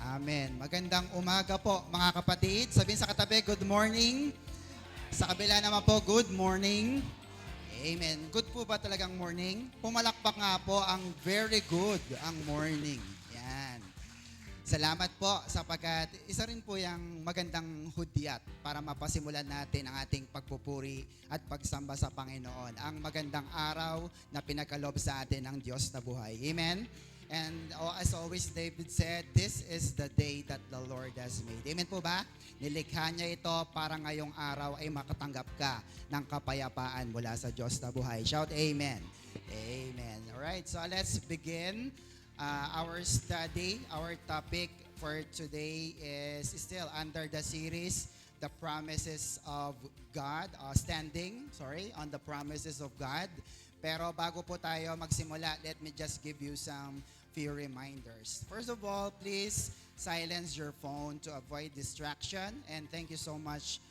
Amen. Magandang umaga po mga kapatid. Sabihin sa katabi, good morning. Sa kabila naman po, good morning. Amen. Good po ba talagang morning? Pumalakpak nga po ang very good ang morning. Yan. Salamat po sapagkat isa rin po yung magandang hudyat para mapasimulan natin ang ating pagpupuri at pagsamba sa Panginoon. Ang magandang araw na pinagkaloob sa atin ng Diyos na buhay. Amen? And as always, David said, this is the day that the Lord has made. Amen po ba? Nilikha niya ito para ngayong araw ay makatanggap ka ng kapayapaan mula sa Diyos na buhay. Shout Amen. Amen. Alright, so let's begin our study. Our topic for today is still under the series, The Promises of God, on the promises of God. Pero bago po tayo magsimula, let me just give you some few reminders. First of all, please silence your phone to avoid distraction. And thank you so much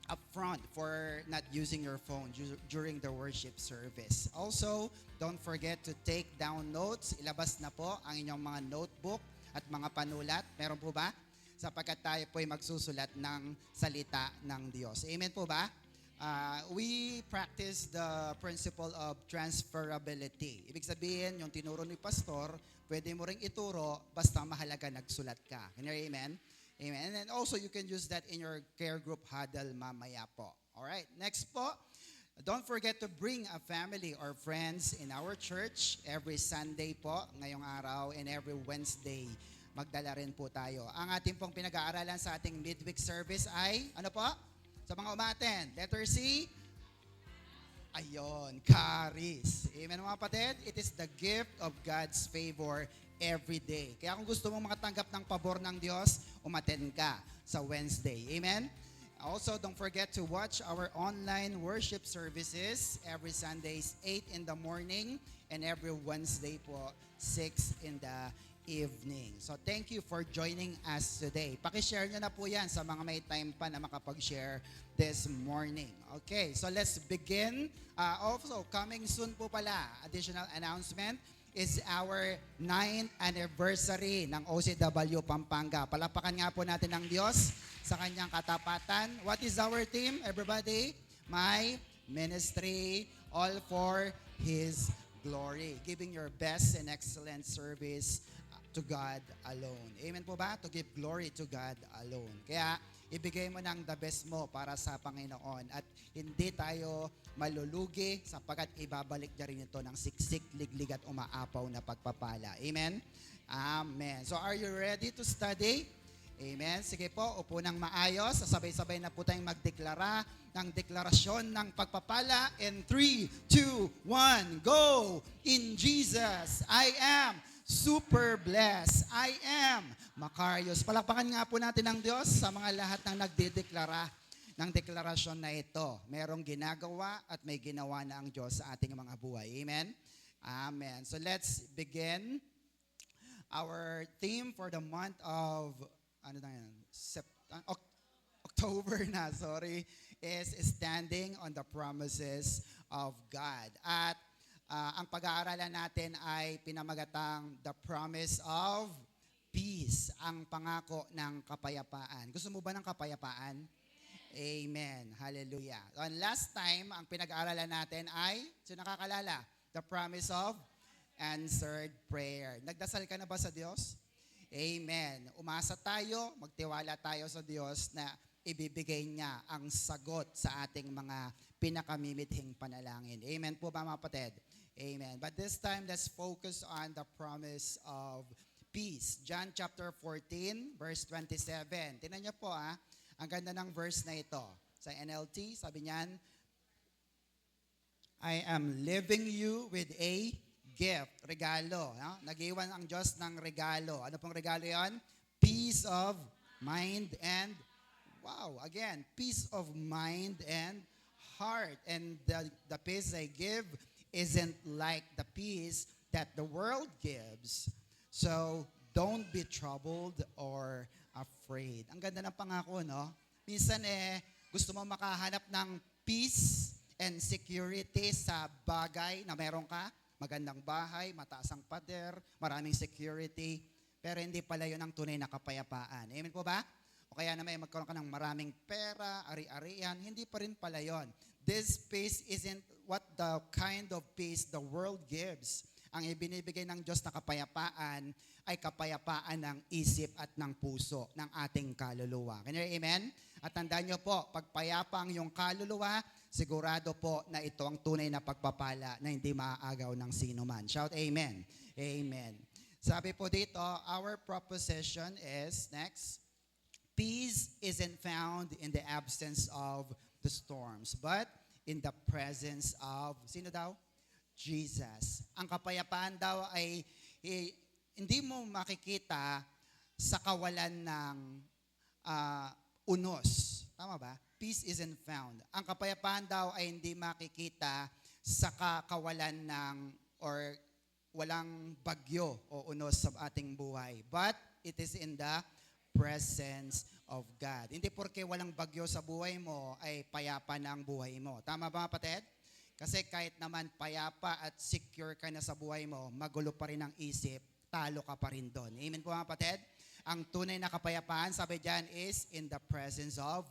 upfront for not using your phone during the worship service. Also, don't forget to take down notes. Ilabas na po ang inyong mga notebook at mga panulat. Meron po ba? Sapagkat tayo po ay magsusulat ng salita ng Diyos. Amen po ba? We practice the principle of transferability. Ibig sabihin, yung tinuro ni pastor, pwede mo ring ituro basta mahalaga nagsulat ka. Can you hear amen? Amen. And then also, you can use that in your care group huddle mamaya po. Alright, next po. Don't forget to bring a family or friends in our church every Sunday po, ngayong araw, and every Wednesday. Magdala rin po tayo. Ang ating pong pinag-aaralan sa ating midweek service ay, ano po? Sa mga umaten, letter C, ayon, charis. Amen mga kapatid? It is the gift of God's favor every day. Kaya kung gusto mong makatanggap ng pabor ng Diyos, umaten ka sa Wednesday. Amen? Also, don't forget to watch our online worship services every Sundays, 8 in the morning, and every Wednesday po, 6 in the evening. So thank you for joining us today. Paki-share nyo na po yan sa mga may time pa na makapag-share this morning. Okay, so let's begin. Also, coming soon po pala, additional announcement is our 9th anniversary ng OCW Pampanga. Palapakan nga po natin ng Diyos sa kanyang katapatan. What is our theme, everybody? My ministry, all for His glory. Giving your best and excellent service to God alone. Amen po ba? To give glory to God alone. Kaya, ibigay mo ng the best mo para sa Panginoon at hindi tayo malulugi sapagkat ibabalik niya rin ito ng siksik, liglig at umaapaw na pagpapala. Amen? Amen. So, are you ready to study? Amen. Sige po, upo ng maayos. Sabay-sabay na po tayong magdeklara ng deklarasyon ng pagpapala. In 3, 2, 1, go! In Jesus, I am super blessed. I am Macarius. Palakpakan nga po natin ang Diyos sa mga lahat ng nagdedeklara ng deklarasyon na ito. Merong ginagawa at may ginawa na ang Diyos sa ating mga buhay. Amen? Amen. So let's begin. Our theme for the month of October na, is standing on the promises of God. At ang pag-aaralan natin ay pinamagatang the promise of peace, ang pangako ng kapayapaan. Gusto mo ba ng kapayapaan? Amen. Hallelujah. And last time, ang pinag-aaralan natin ay, sino nakakalala? The promise of answered prayer. Nagdasal ka na ba sa Diyos? Amen. Umasa tayo, magtiwala tayo sa Diyos na ibibigay niya ang sagot sa ating mga pinakamimithing panalangin. Amen po ba mga kapatid? Amen. But this time, let's focus on the promise of peace. John chapter 14, verse 27. Tingnan niyo po ang ganda ng verse na ito. Sa NLT, sabi niyan, I am leaving you with a gift, regalo. No? Nag-iwan ang Diyos ng regalo. Ano pong regalo yon? Peace of mind and, peace of mind and heart. And the peace I give isn't like the peace that the world gives. So, don't be troubled or afraid. Ang ganda ng pangako, no? Minsan gusto mo makahanap ng peace and security sa bagay na meron ka. Magandang bahay, mataas ang pader, maraming security. pero hindi pala yun ang tunay na kapayapaan. Amen po ba? O kaya naman magkaroon ka ng maraming pera, ari-arian, hindi pa rin pala yun. This peace isn't what the kind of peace the world gives. Ang ibinibigay ng Diyos na kapayapaan ay kapayapaan ng isip at ng puso ng ating kaluluwa. Can you hear amen? At tandaan nyo po, pag payapa ang iyong kaluluwa, sigurado po na ito ang tunay na pagpapala na hindi maaagaw ng sino man. Shout amen. Amen. Sabi po dito, our proposition is, next, peace isn't found in the absence of the storms, but in the presence of, sino daw? Jesus. Ang kapayapaan daw ay hindi mo makikita sa kawalan ng unos. Tama ba? Peace isn't found. Ang kapayapaan daw ay hindi makikita sa kawalan ng or walang bagyo o unos sa ating buhay. But it is in the presence of God. Hindi porke walang bagyo sa buhay mo ay payapa na ang buhay mo. Tama ba, kapatid? Kasi kahit naman payapa at secure ka na sa buhay mo, magulo pa rin ang isip, talo ka pa rin doon. Amen po, mga kapatid? Ang tunay na kapayapaan, sabi dyan, is in the presence of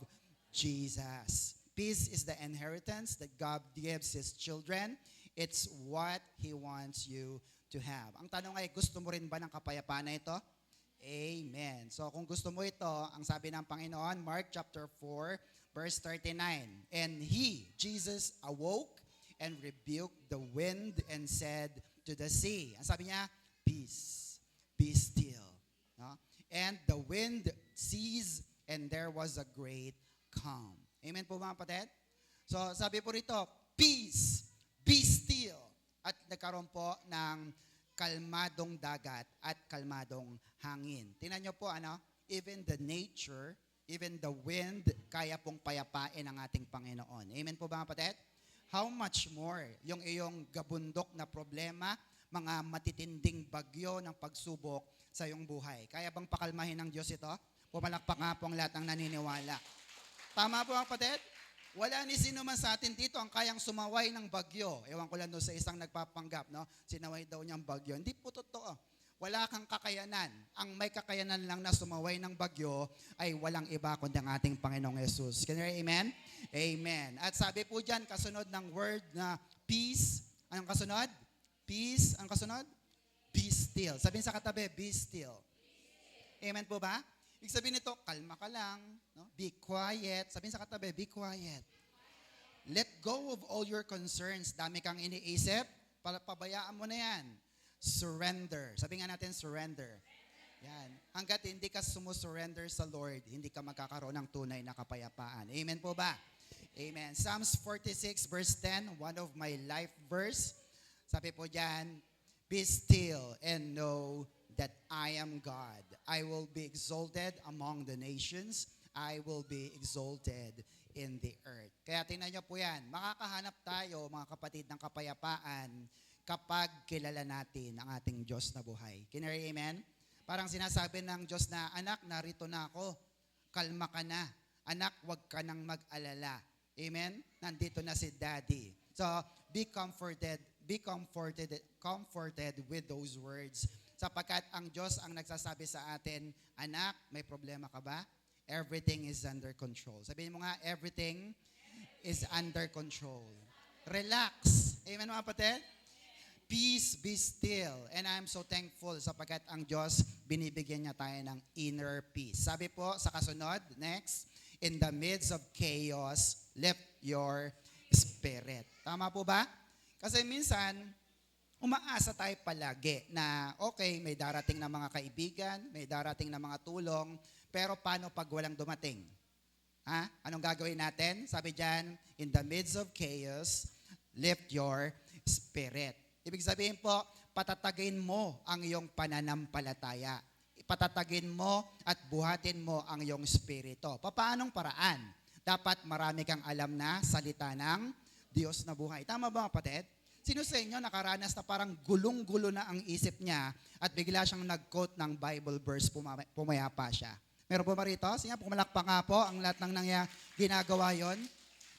Jesus. Peace is the inheritance that God gives His children. It's what He wants you to have. Ang tanong ay, gusto mo rin ba ng kapayapaan na ito? Amen. So kung gusto mo ito, ang sabi ng Panginoon, Mark chapter 4, verse 39, and He, Jesus, awoke and rebuked the wind and said to the sea. Ang sabi niya, peace, be still. No? And the wind ceased and there was a great calm. Amen po, mga kapatid? So sabi po rito, peace, be still. At nagkaroon po ng kalmadong dagat at kalmadong hangin. Tingnan niyo po, even the nature, even the wind, kaya pong payapain ang ating Panginoon. Amen po ba, mga kapatid? How much more yung iyong gabundok na problema, mga matitinding bagyo ng pagsubok sa iyong buhay. Kaya bang pakalmahin ng Diyos ito? Pumalakpak nga po ang lahat ng naniniwala. Tama po, mga kapatid? Wala ni sino man sa atin dito ang kayang sumaway ng bagyo. Ewan ko lang doon sa isang nagpapanggap, no? Sinaway daw niyang bagyo. Hindi po totoo. Wala kang kakayanan. Ang may kakayanan lang na sumaway ng bagyo ay walang iba kundi ang ating Panginoong Yesus. Can you hear amen? Amen. At sabi po dyan, kasunod ng word na peace. Anong kasunod? Peace. Ang kasunod? Be still. Sabihin sa katabi, be still. Amen po ba? Ibig sabihin nito, kalma ka lang. No? Be quiet. Sabihin sa katabi, be quiet. Let go of all your concerns. Dami kang iniisip, pabayaan mo na yan. Surrender. Sabi nga natin, surrender. Yan. Hanggat hindi ka sumusurrender sa Lord, hindi ka magkakaroon ng tunay na kapayapaan. Amen po ba? Amen. Psalms 46 verse 10, one of my life verse. Sabi po dyan, be still and know that I am God. I will be exalted among the nations. I will be exalted in the earth. Kaya tingnan niyo po yan. Makakahanap tayo, mga kapatid, ng kapayapaan kapag kilala natin ang ating Diyos na buhay. Can you hear amen? Parang sinasabi ng Diyos na, anak, narito na ako. Kalma ka na. Anak, huwag ka nang mag-alala. Amen? Nandito na si Daddy. So, be comforted with those words. Sapagkat ang Diyos ang nagsasabi sa atin, anak, may problema ka ba? Everything is under control. Sabihin mo nga, everything is under control. Relax. Amen, mga kapatid? Peace, be still. And I'm so thankful sapagkat ang Diyos, binibigyan niya tayo ng inner peace. Sabi po sa kasunod, next, in the midst of chaos, lift your spirit. Tama po ba? Kasi minsan, umaasa tayo palagi na okay, may darating na mga kaibigan, may darating na mga tulong, pero paano pag walang dumating? Ha? Anong gagawin natin? Sabi dyan, in the midst of chaos, lift your spirit. Ibig sabihin po, patatagin mo ang iyong pananampalataya. Patatagin mo at buhatin mo ang iyong spirito. Paanong paraan? Dapat marami kang alam na salita ng Diyos na buhay. Tama ba, kapatid? Sino sa inyo nakaranas na parang gulong-gulo na ang isip niya at bigla siyang nag-quote ng Bible verse, pumayapa siya? Meron po ba rito? Sige, pumalakpak nga po ang lahat ng ginagawa yon.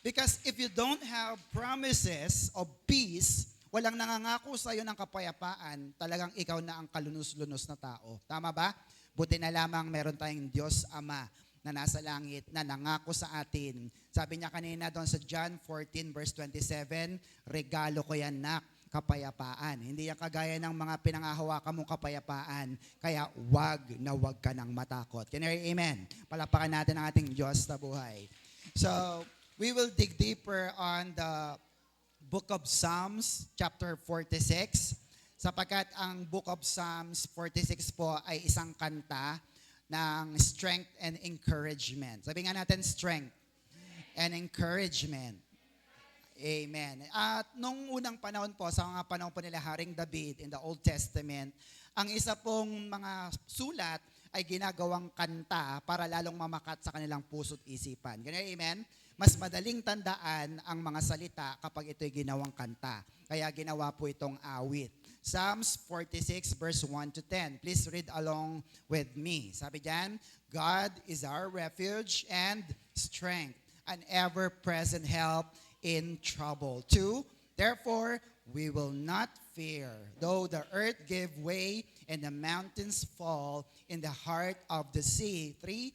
Because if you don't have promises of peace walang nangangako sa iyo ng kapayapaan, talagang ikaw na ang kalunos-lunos na tao. Tama ba? Buti na lamang meron tayong Diyos Ama na nasa langit na nangako sa atin. Sabi niya kanina doon sa John 14 verse 27, regalo ko yan, nak, kapayapaan. Hindi yan kagaya ng mga pinangahawakan mong kapayapaan. Kaya wag na wag ka nang matakot. Can you hear amen? Palapakan natin ang ating Diyos na buhay. So, we will dig deeper on the Book of Psalms, chapter 46. Sapagkat ang Book of Psalms 46 po ay isang kanta ng strength and encouragement. Sabi nga natin, strength and encouragement. Amen. At nung unang panahon po, sa mga panahon po nila Haring David in the Old Testament, ang isa pong mga sulat ay ginagawang kanta para lalong mamakat sa kanilang puso't isipan. Ganyan, amen? Mas madaling tandaan ang mga salita kapag ito'y ginawang kanta. Kaya ginawa po itong awit. Psalms 46 verse 1 to 10. Please read along with me. Sabi diyan, God is our refuge and strength, an ever-present help in trouble. 2, therefore, we will not fear, though the earth give way and the mountains fall in the heart of the sea. 3,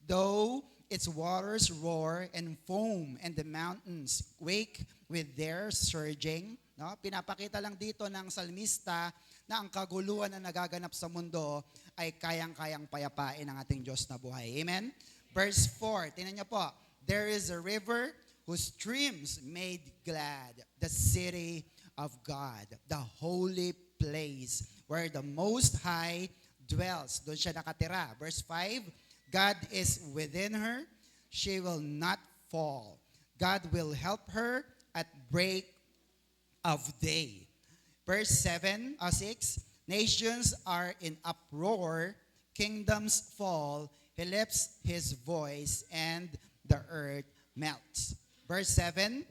though its waters roar and foam and the mountains quake with their surging. No? Pinapakita lang dito ng salmista na ang kaguluhan na nagaganap sa mundo ay kayang-kayang payapain ng ating Diyos na buhay. Amen? Verse 4, tingnan niyo po. There is a river whose streams made glad the city of God, the holy place where the Most High dwells. Doon siya nakatira. Verse 5, God is within her. She will not fall. God will help her at break of day. Verse 6, nations are in uproar, kingdoms fall, he lifts his voice, and the earth melts. Verse 7,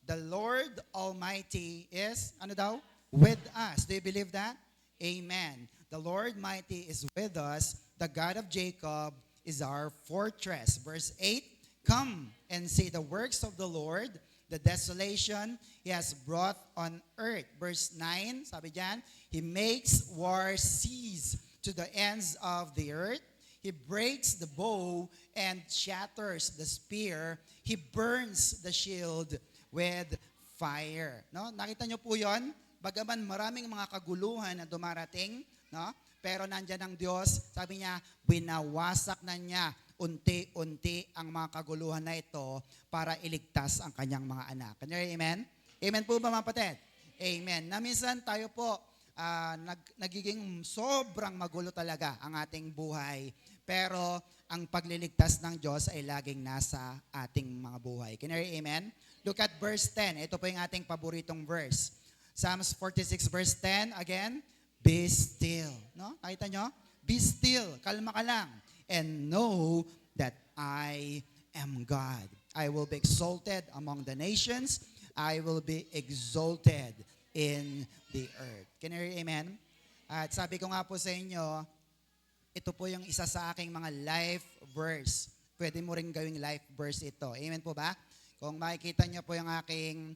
the Lord Almighty is, ano daw? With us. Do you believe that? Amen. The Lord Mighty is with us. The God of Jacob is our fortress. Verse 8, come and see the works of the Lord, the desolation He has brought on earth. Verse 9, sabi diyan, He makes war cease to the ends of the earth. He breaks the bow and shatters the spear. He burns the shield with fire. No? Nakita niyo po 'yon? Bagaman maraming mga kaguluhan na dumarating, no? Pero nandiyan ang Diyos, sabi niya, binawasak na niya unti-unti ang mga kaguluhan na ito para iligtas ang kanyang mga anak. Can you hear amen? Amen po ba mga kapatid? Amen. Na minsan tayo po, nagiging sobrang magulo talaga ang ating buhay. Pero ang pagliligtas ng Diyos ay laging nasa ating mga buhay. Can you hear amen? Look at verse 10. Ito po yung ating paboritong verse. Psalms 46 verse 10, again, be still. No? Nakita nyo? Be still. Kalma ka lang. And know that I am God. I will be exalted among the nations. I will be exalted in the earth. Can you hear amen? At sabi ko nga po sa inyo, ito po yung isa sa aking mga life verse. Pwede mo rin gawing life verse ito. Amen po ba? Kung makikita niyo po yung aking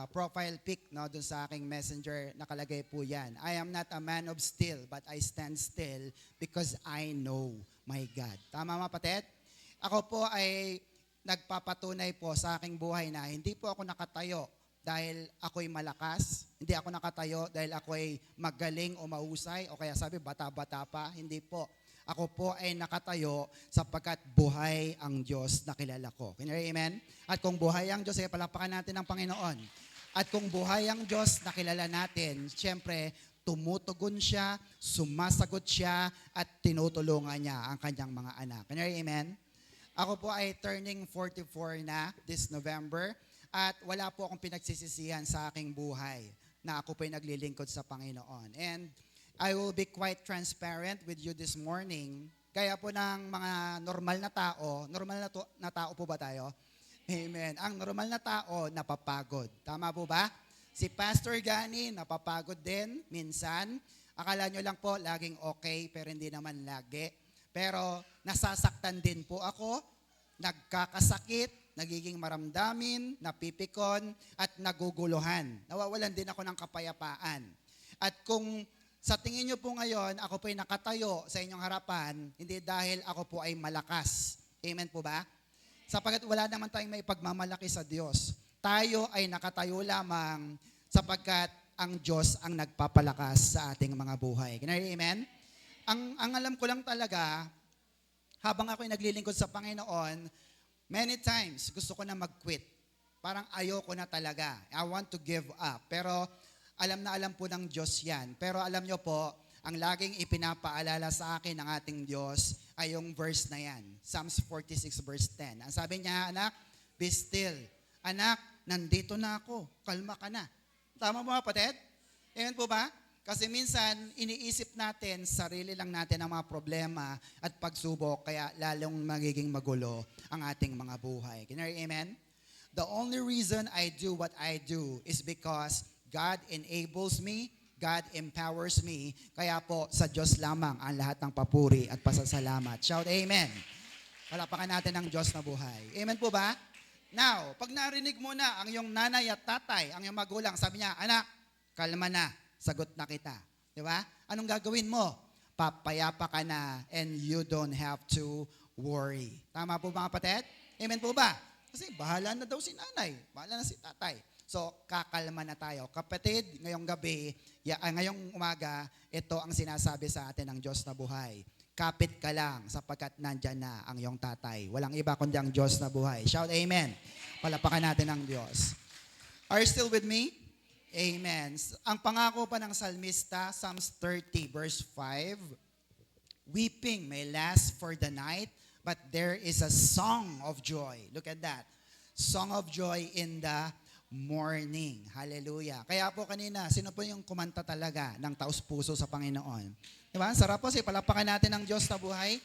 profile pic, no, dun sa aking messenger, nakalagay po yan. I am not a man of steel, but I stand still because I know my God. Tama mga kapatid? Ako po ay nagpapatunay po sa aking buhay na hindi po ako nakatayo dahil ako'y malakas. Hindi ako nakatayo dahil ako'y magaling o mahusay o kaya sabi bata-bata pa. Hindi po. Ako po ay nakatayo sapagkat buhay ang Diyos na kilala ko. Can you hear amen? At kung buhay ang Diyos, ay palapakan natin ang Panginoon. At kung buhay ang Diyos na kilala natin, siyempre, tumutugon siya, sumasagot siya, at tinutulungan niya ang kanyang mga anak. Can you hear amen? Ako po ay turning 44 na this November at wala po akong pinagsisisihan sa aking buhay na ako po ay naglilingkod sa Panginoon. And I will be quite transparent with you this morning. Kaya po ng mga normal na tao po ba tayo? Amen. Ang normal na tao, napapagod. Tama po ba? Si Pastor Gani, napapagod din minsan. Akala nyo lang po, laging okay, pero hindi naman lagi. Pero nasasaktan din po ako, nagkakasakit, nagiging maramdamin, napipikon, at naguguluhan. Nawawalan din ako ng kapayapaan. At kung sa tingin nyo po ngayon, ako po ay nakatayo sa inyong harapan, hindi dahil ako po ay malakas. Amen po ba? Sapagkat wala naman tayong may pagmamalaki sa Diyos. Tayo ay nakatayo lamang sapagkat ang Diyos ang nagpapalakas sa ating mga buhay. Amen? Ang alam ko lang talaga, habang ako ay naglilingkod sa Panginoon, many times gusto ko na mag-quit. Parang ayoko na talaga. I want to give up. Pero alam na alam po ng Diyos yan. Pero alam nyo po, ang laging ipinapaalala sa akin ng ating Diyos ay yung verse na yan. Psalms 46 verse 10. Ang sabi niya, anak, be still. Anak, nandito na ako. Kalma ka na. Tama mo kapatid? Amen po ba? Kasi minsan, iniisip natin, sarili lang natin ang mga problema at pagsubok, kaya lalong magiging magulo ang ating mga buhay. Can you hear amen? The only reason I do what I do is because God enables me, God empowers me, kaya po sa Diyos lamang ang lahat ng papuri at pasasalamat. Shout amen. Palapakan natin ang Diyos na buhay. Amen po ba? Now, pag narinig mo na ang iyong nanay at tatay, ang iyong magulang, sabi niya, anak, kalma na, sagot na kita. Di ba? Anong gagawin mo? Papayapa ka na and you don't have to worry. Tama po mga kapatid? Amen po ba? Kasi bahala na daw si nanay, bahala na si tatay. So, kakalma na tayo. Kapatid, ngayong gabi, ngayong umaga, ito ang sinasabi sa atin ng Diyos na buhay. Kapit ka lang sapagkat nandyan na ang iyong tatay. Walang iba kundi ang Diyos na buhay. Shout amen. Palapakan natin ang Diyos. Are you still with me? Amen. Ang pangako pa ng salmista, Psalms 30 verse 5, weeping may last for the night, but there is a song of joy. Look at that. Song of joy in the morning. Hallelujah. Kaya po kanina, sino po yung kumanta talaga ng taos-puso sa Panginoon? Diba? Sarap po, palapakan natin ang Diyos na buhay.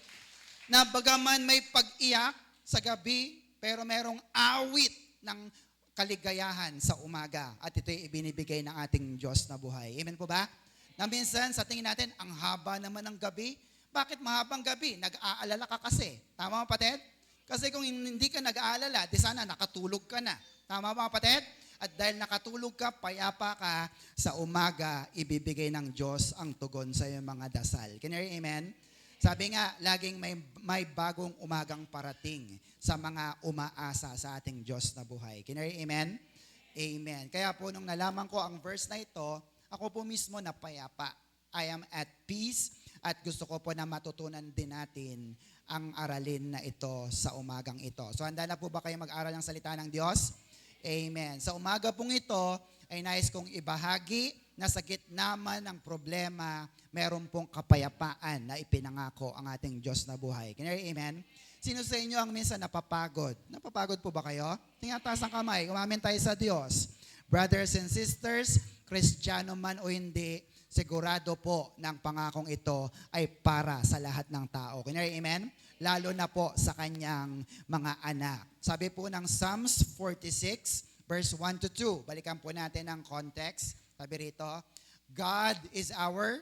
Na bagaman may pag-iyak sa gabi, pero merong awit ng kaligayahan sa umaga. At ito'y ibinibigay ng ating Diyos na buhay. Amen po ba? Na minsan, sa tingin natin, ang haba naman ng gabi. Bakit mahabang gabi? Nag-aalala ka kasi. Tama mga kapatid? Kasi kung hindi ka nag-aalala, di sana nakatulog ka na. Tama mga kapatid? At dahil nakatulog ka, payapa ka, sa umaga, ibibigay ng Diyos ang tugon sa iyong mga dasal. Can you hear amen? Sabi nga, laging may bagong umagang parating sa mga umaasa sa ating Diyos na buhay. Can you hear amen? Amen. Kaya po nung nalaman ko ang verse na ito, ako po mismo napayapa. I am at peace at gusto ko po na matutunan din natin ang aralin na ito sa umagang ito. So handa na po ba kayo mag-aral ng salita ng Diyos? Amen. Sa umaga pong ito, ay nais kong ibahagi na sa gitna man ng problema, meron pong kapayapaan na ipinangako ang ating Diyos na buhay. Can you hear amen? Sino sa inyo ang minsan napapagod? Napapagod po ba kayo? Tingnan taas ang kamay, umamin tayo sa Diyos. Brothers and sisters, Kristiyano man o hindi, sigurado po ng pangakong ito ay para sa lahat ng tao. Can you hear amen? Lalo na po sa kanyang mga anak. Sabi po ng Psalms 46, verse 1 to 2. Balikan po natin ang context. Sabi rito, God is our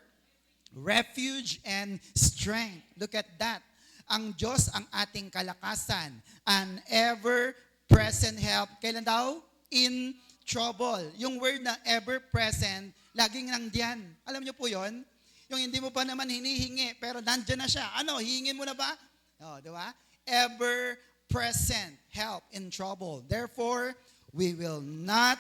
refuge and strength. Look at that. Ang Diyos ang ating kalakasan. An ever-present help. Kailan daw? In trouble. Yung word na ever-present, laging nandiyan. Alam niyo po yon? Yung hindi mo pa naman hinihingi, pero nandiyan na siya. Ano, hihingin mo na ba? No, di ba? Ever-present help in trouble. Therefore, we will not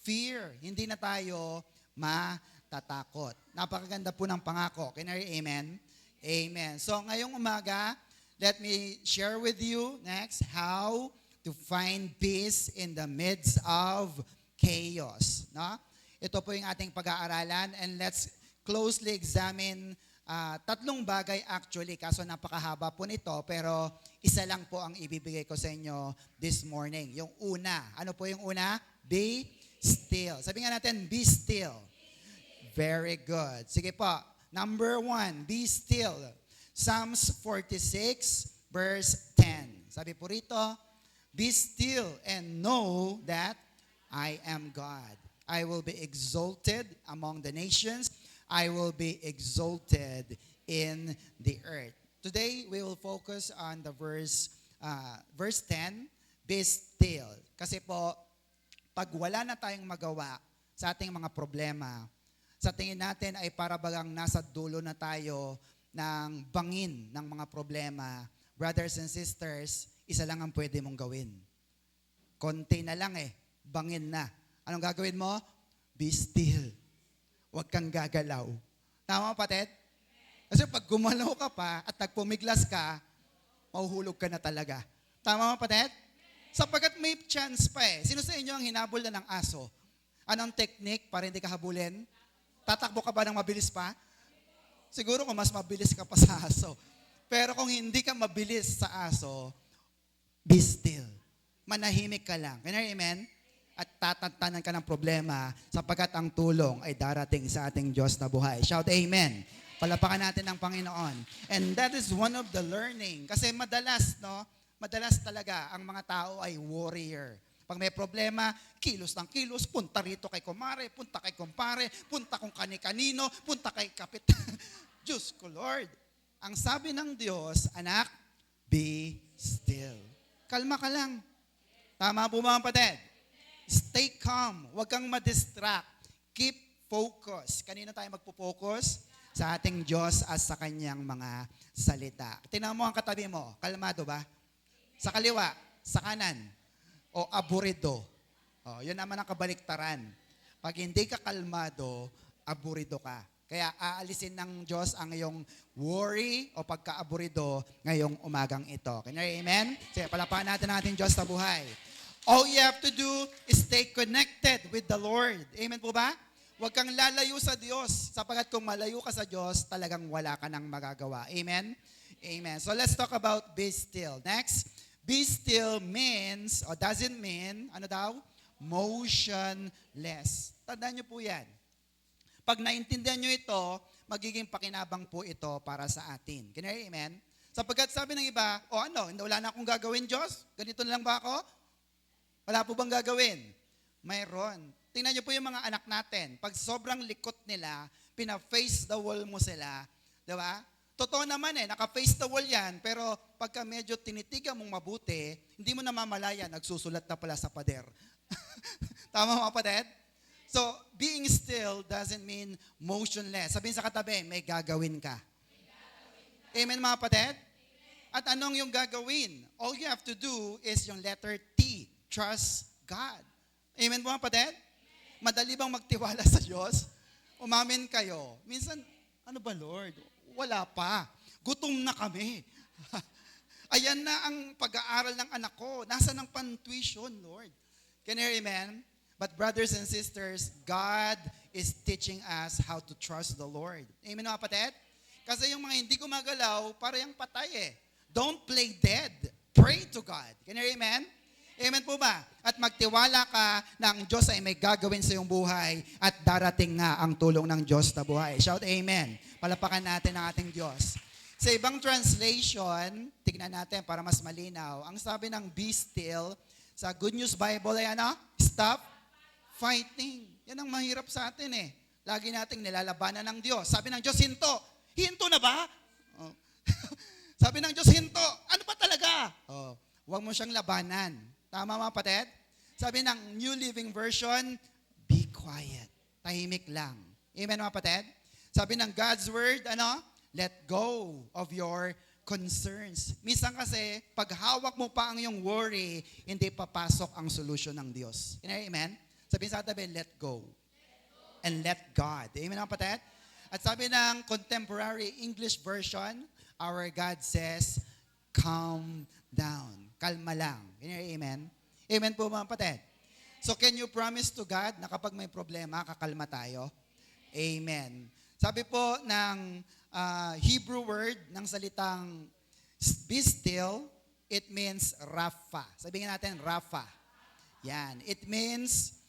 fear. Hindi na tayo matatakot. Napakaganda po ng pangako. Can you hear amen? Amen. So ngayong umaga, let me share with you next how to find peace in the midst of chaos. No? Ito po yung ating pag-aaralan and let's closely examine tatlong bagay actually, kaso napakahaba po nito, pero isa lang po ang ibibigay ko sa inyo this morning. Yung una, ano po yung una? Be still. Sabi nga natin, be still. Very good. Sige po. Number 1, be still. Psalms 46, verse 10. Sabi po rito, be still and know that I am God. I will be exalted among the nations. I will be exalted in the earth. Today, we will focus on the verse 10. Be still. Kasi po, pag wala na tayong magawa sa ating mga problema, sa tingin natin ay para bagang nasa dulo na tayo ng bangin ng mga problema. Brothers and sisters, isa lang ang pwede mong gawin. Konti na lang bangin na. Anong gagawin mo? Be still. Huwag kang gagalaw. Tama, kapatid? Kasi pag gumalaw ka pa at nagpumiglas ka, mahuhulog ka na talaga. Tama, kapatid? Sapagkat may chance pa Sino sa inyo ang hinabol na ng aso? Anong technique para hindi ka habulin? Tatakbo ka ba ng mabilis pa? Siguro kung mas mabilis ka pa sa aso. Pero kung hindi ka mabilis sa aso, be still. Manahimik ka lang. Amen? At tatantanan ka ng problema sapagkat ang tulong ay darating sa ating Diyos na buhay. Shout amen. Palapakan natin ang Panginoon. And that is one of the learning. Kasi madalas talaga ang mga tao ay warrior. Pag may problema, kilos ng kilos, punta rito kay kumare, punta kay kumpare, punta kung kani-kanino, punta kay kapit. Diyos ko, Lord. Ang sabi ng Diyos, anak, be still. Kalma ka lang. Tama po mga kapatid? Stay calm. Huwag kang ma-distract. Keep focus. Kanina tayo magpo-focus? Sa ating Diyos at sa Kanyang mga salita. Tingnan mo ang katabi mo. Kalmado ba? Sa kaliwa, sa kanan, o aburido. Yun naman ang kabaliktaran. Pag hindi ka kalmado, aburido ka. Kaya aalisin ng Diyos ang iyong worry o pagka-aburido ngayong umagang ito. Can you amen? Sige, palapakan natin ang ating Diyos na buhay. All you have to do is stay connected with the Lord. Amen po ba? Huwag kang lalayo sa Diyos. Sapagkat kung malayo ka sa Diyos, talagang wala ka nang magagawa. Amen? Amen. So let's talk about be still. Next, be still means, or doesn't mean, ano daw? Motionless. Tandaan niyo po yan. Pag naintindihan niyo ito, magiging pakinabang po ito para sa atin. Can you amen? Sapagkat sabi ng iba, wala na akong gagawin, Diyos? Ganito na lang ba ako? Wala po bang gagawin? Mayroon. Tingnan niyo po yung mga anak natin. Pag sobrang likot nila, pina-face the wall mo sila. Di ba? Totoo naman naka-face the wall yan, pero pagka medyo tinitigan mong mabuti, hindi mo namamalaya, nagsusulat na pala sa pader. Tama mga kapatid? So, being still doesn't mean motionless. Sabihin sa katabi, may gagawin ka. Amen mga kapatid? At anong yung gagawin? All you have to do is yung letter T, trust God. Amen mga kapatid? Madali bang magtiwala sa Diyos? Umamin kayo. Minsan, ano ba Lord? Wala pa. Gutom na kami. Ayan na ang pag-aaral ng anak ko. Nasaan ang pan-tuition, Lord? Can you hear amen? But brothers and sisters, God is teaching us how to trust the Lord. Amen mga kapatid? Kasi yung mga hindi gumagalaw, para yung patay Don't play dead. Pray to God. Can you hear amen? Amen po ba? At magtiwala ka na ang Diyos ay may gagawin sa iyong buhay at darating nga ang tulong ng Diyos na buhay. Shout amen. Palapakan natin ang ating Diyos. Sa ibang translation, tignan natin para mas malinaw. Ang sabi ng be still, sa Good News Bible ay stop fighting. Yan ang mahirap sa atin Lagi nating nilalabanan ng Diyos. Sabi ng Diyos, hinto. Hinto na ba? Sabi ng Diyos, hinto. Ano pa talaga? Huwag mo siyang labanan. Tama mga kapatid? Sabi ng New Living Version, be quiet. Tahimik lang. Amen mga kapatid? Sabi ng God's Word, let go of your concerns. Minsan kasi, pag hawak mo pa ang iyong worry, hindi papasok ang solusyon ng Diyos. Amen? Sabi sa tabi, let go. And let God. Amen mga kapatid? At sabi ng Contemporary English Version, our God says, calm down. Kalma lang. Amen? Amen po mga kapatid. So can you promise to God na kapag may problema, kakalma tayo? Amen. Sabi po ng Hebrew word ng salitang be still, it means Rapha. Sabihin natin, Rapha. Yan. It means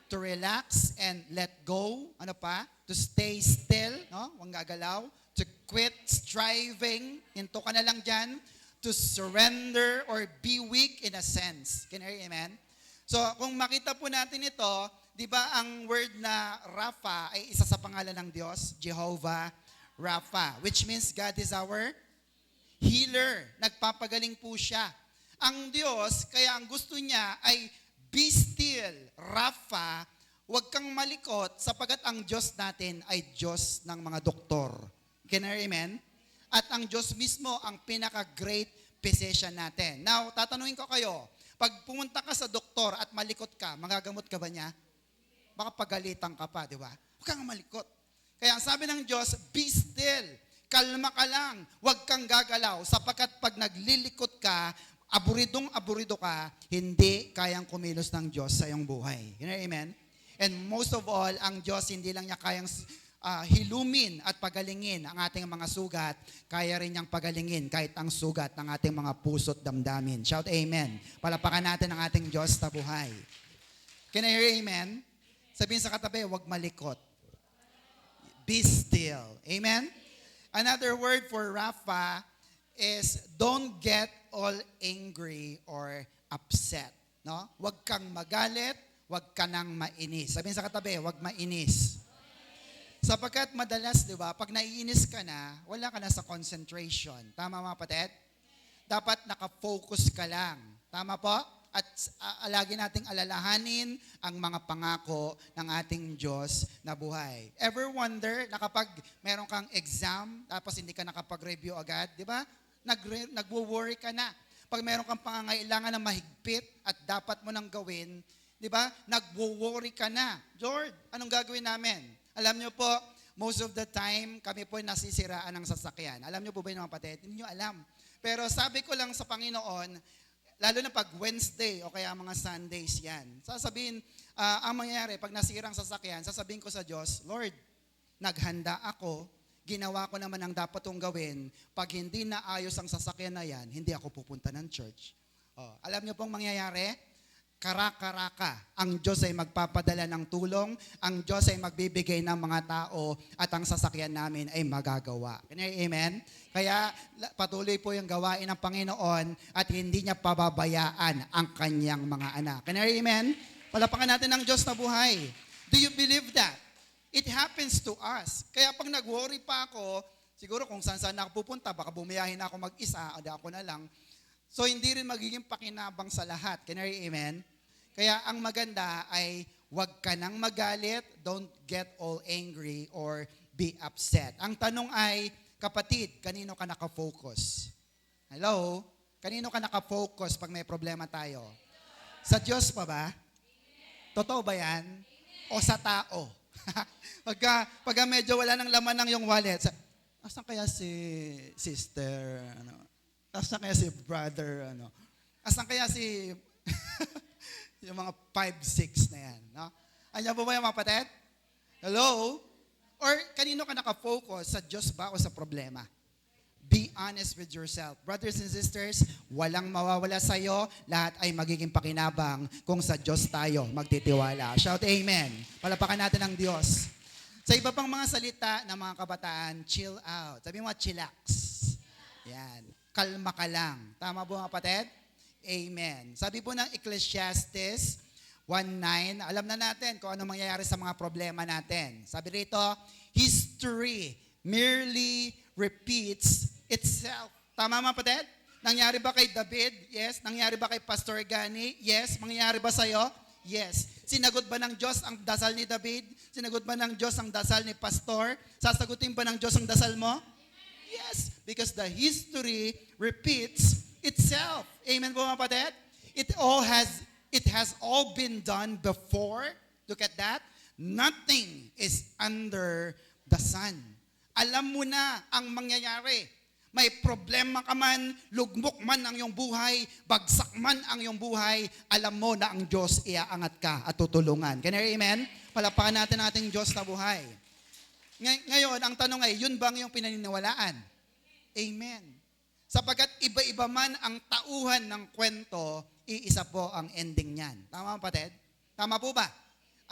to relax and let go. Ano pa? To stay still. Huwag gagalaw. To quit striving. Hinto ka na lang dyan. To surrender or be weak in a sense. Can you hear amen? So, kung makita po natin ito, di ba ang word na Rapha ay isa sa pangalan ng Diyos, Jehovah Rapha, which means God is our healer. Nagpapagaling po siya. ang Diyos, kaya ang gusto niya ay be still, Rafa, huwag kang malikot sapagat ang Diyos natin ay Diyos ng mga doktor. Can I amen? At ang Diyos mismo ang pinaka-great physician natin. Now, tatanungin ko kayo, pag pumunta ka sa doktor at malikot ka, magagamot ka ba niya? Baka pagalitan ka pa, di ba? Huwag kang malikot. Kaya ang sabi ng Diyos, be still. Kalma ka lang. Huwag kang gagalaw sapagkat pag naglilikot ka, aburido ka, hindi kayang kumilos ng Diyos sa iyong buhay. Amen? And most of all, ang Diyos hindi lang niya kayang hilumin at pagalingin ang ating mga sugat, kaya rin niyang pagalingin kahit ang sugat ng ating mga puso't damdamin. Shout amen. Palapakan natin ang ating Diyos na buhay. Can I hear amen? Sabihin sa katabi, huwag malikot. Be still. Amen? Another word for Rafa is don't get all angry or upset. No? Huwag kang magalit, huwag ka nang mainis. Sabihin sa katabi, huwag mainis. Sapagkat madalas, di ba, pag naiinis ka na, wala ka na sa concentration. Tama mga kapatid? Dapat nakafocus ka lang. Tama po? At lagi nating alalahanin ang mga pangako ng ating Diyos na buhay. Ever wonder na kapag meron kang exam, tapos hindi ka nakapag-review agad, di ba? Nagwo-worry ka na. Pag meron kang pangangailangan na mahigpit at dapat mo nang gawin, di ba? Nagwo-worry ka na. Lord, anong gagawin namin? Alam niyo po, most of the time, kami po nasisiraan ng sasakyan. Alam niyo po ba yung mga kapatid? Hindi niyo alam. Pero sabi ko lang sa Panginoon, lalo na pag Wednesday o kaya mga Sundays yan, sasabihin, ang mangyayari, pag nasirang sasakyan, sasabihin ko sa Diyos, Lord, naghanda ako, ginawa ko naman ang dapat kong gawin, pag hindi na ayos ang sasakyan na yan, hindi ako pupunta ng church. Alam niyo pong mangyayari? Karaka-raka. Ang Diyos ay magpapadala ng tulong, ang Diyos ay magbibigay ng mga tao, at ang sasakyan namin ay magagawa. Amen? Kaya patuloy po yung gawain ng Panginoon at hindi niya pababayaan ang kanyang mga anak. Amen? Palapakan natin ang Diyos na buhay. Do you believe that? It happens to us. Kaya pag nag-worry pa ako, siguro kung saan ako pupunta, baka bumiyahin ako mag-isa, o ako na lang. So hindi rin magiging pakinabang sa lahat. Amen? Kaya ang maganda ay huwag ka nang magalit, don't get all angry or be upset. Ang tanong ay, kapatid, kanino ka nakafocus? Hello? Kanino ka nakafocus pag may problema tayo? Sa Diyos pa ba? Totoo ba yan? O sa tao? pagka medyo wala ng laman ng yung wallet, asan kaya si sister? Asan kaya si brother? Asan kaya si... yung mga 5, 6 na yan. No? Andiyan po ba yung mga kapatid? Hello? Or kanino ka nakafocus? Sa Diyos ba o sa problema? Be honest with yourself. Brothers and sisters, walang mawawala sa'yo. Lahat ay magiging pakinabang kung sa Diyos tayo magtitiwala. Shout amen. Palapakan natin ang Diyos. Sa iba pang mga salita ng mga kabataan, chill out. Sabi mo, chillax. Yan. Kalma ka lang. Tama po mga kapatid? Amen. Sabi po ng Ecclesiastes 1:9, alam na natin kung ano mangyayari sa mga problema natin. Sabi rito, history merely repeats itself. Tama mga kapatid? Nangyari ba kay David? Yes. Nangyari ba kay Pastor Gani? Yes. Mangyayari ba sa'yo? Yes. Sinagot ba ng Diyos ang dasal ni David? Sinagot ba ng Diyos ang dasal ni Pastor? Sasagutin ba ng Diyos ang dasal mo? Yes. Because the history repeats itself. Amen po mga kapatid? It has all been done before. Look at that. Nothing is under the sun. Alam mo na ang mangyayari. May problema ka man, lugmok man ang iyong buhay, bagsak man ang iyong buhay, alam mo na ang Diyos iaangat ka at tutulungan. Can you hear amen? Palapakan natin ang ating Diyos na buhay. Ngayon, ang tanong ay, yun bang yung pinaniniwalaan? Amen. Sapagkat iba-iba man ang tauhan ng kwento, iisa po ang ending niyan. Tama kapatid? Tama po ba?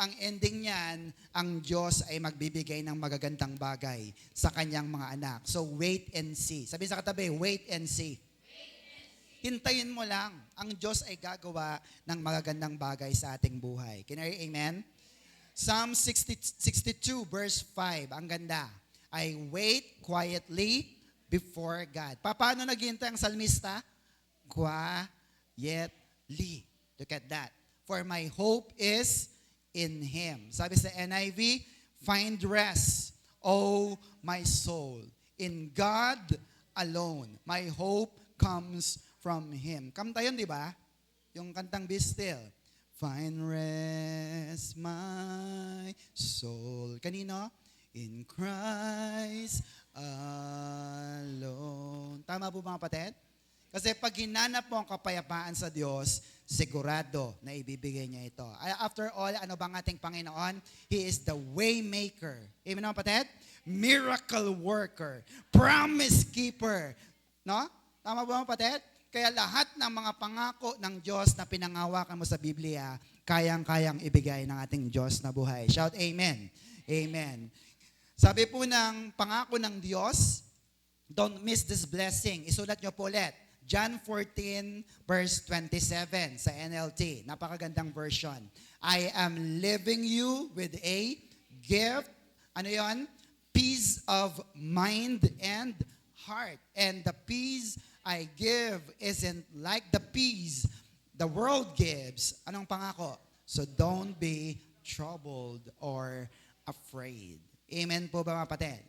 Ang ending niyan, ang Diyos ay magbibigay ng magagandang bagay sa kanyang mga anak. So wait and see. Sabihin sa katabi, wait and see. Hintayin mo lang. Ang Diyos ay gagawa ng magagandang bagay sa ating buhay. Can you hear amen? Psalm 62 verse 5, ang ganda. I wait quietly before God. Paano naghihintay ang salmista? yet li. Look at that. For my hope is in Him. Sabi sa NIV, find rest, O my soul. In God alone, my hope comes from Him. Kanta yun, di ba? Yung kantang Be Still. Find rest, my soul. Kanino? In Christ alone. Tama po mga kapatid? Kasi pag hinanap mo ang kapayapaan sa Diyos, sigurado na ibibigay niya ito. After all, ano bang ating Panginoon? He is the way maker. Amen mga kapatid? Miracle worker. Promise keeper. No? Tama ba mga kapatid? Kaya lahat ng mga pangako ng Diyos na pinangawakan mo sa Biblia, kayang-kayang ibigay ng ating Diyos na buhay. Shout amen. Amen. Sabi po ng pangako ng Diyos, don't miss this blessing. Isulat nyo po ulit. John 14 verse 27 sa NLT. Napakagandang version. I am leaving you with a gift. Ano yon? Peace of mind and heart. And the peace I give isn't like the peace the world gives. Anong pangako? So don't be troubled or afraid. Amen po ba mga kapatid?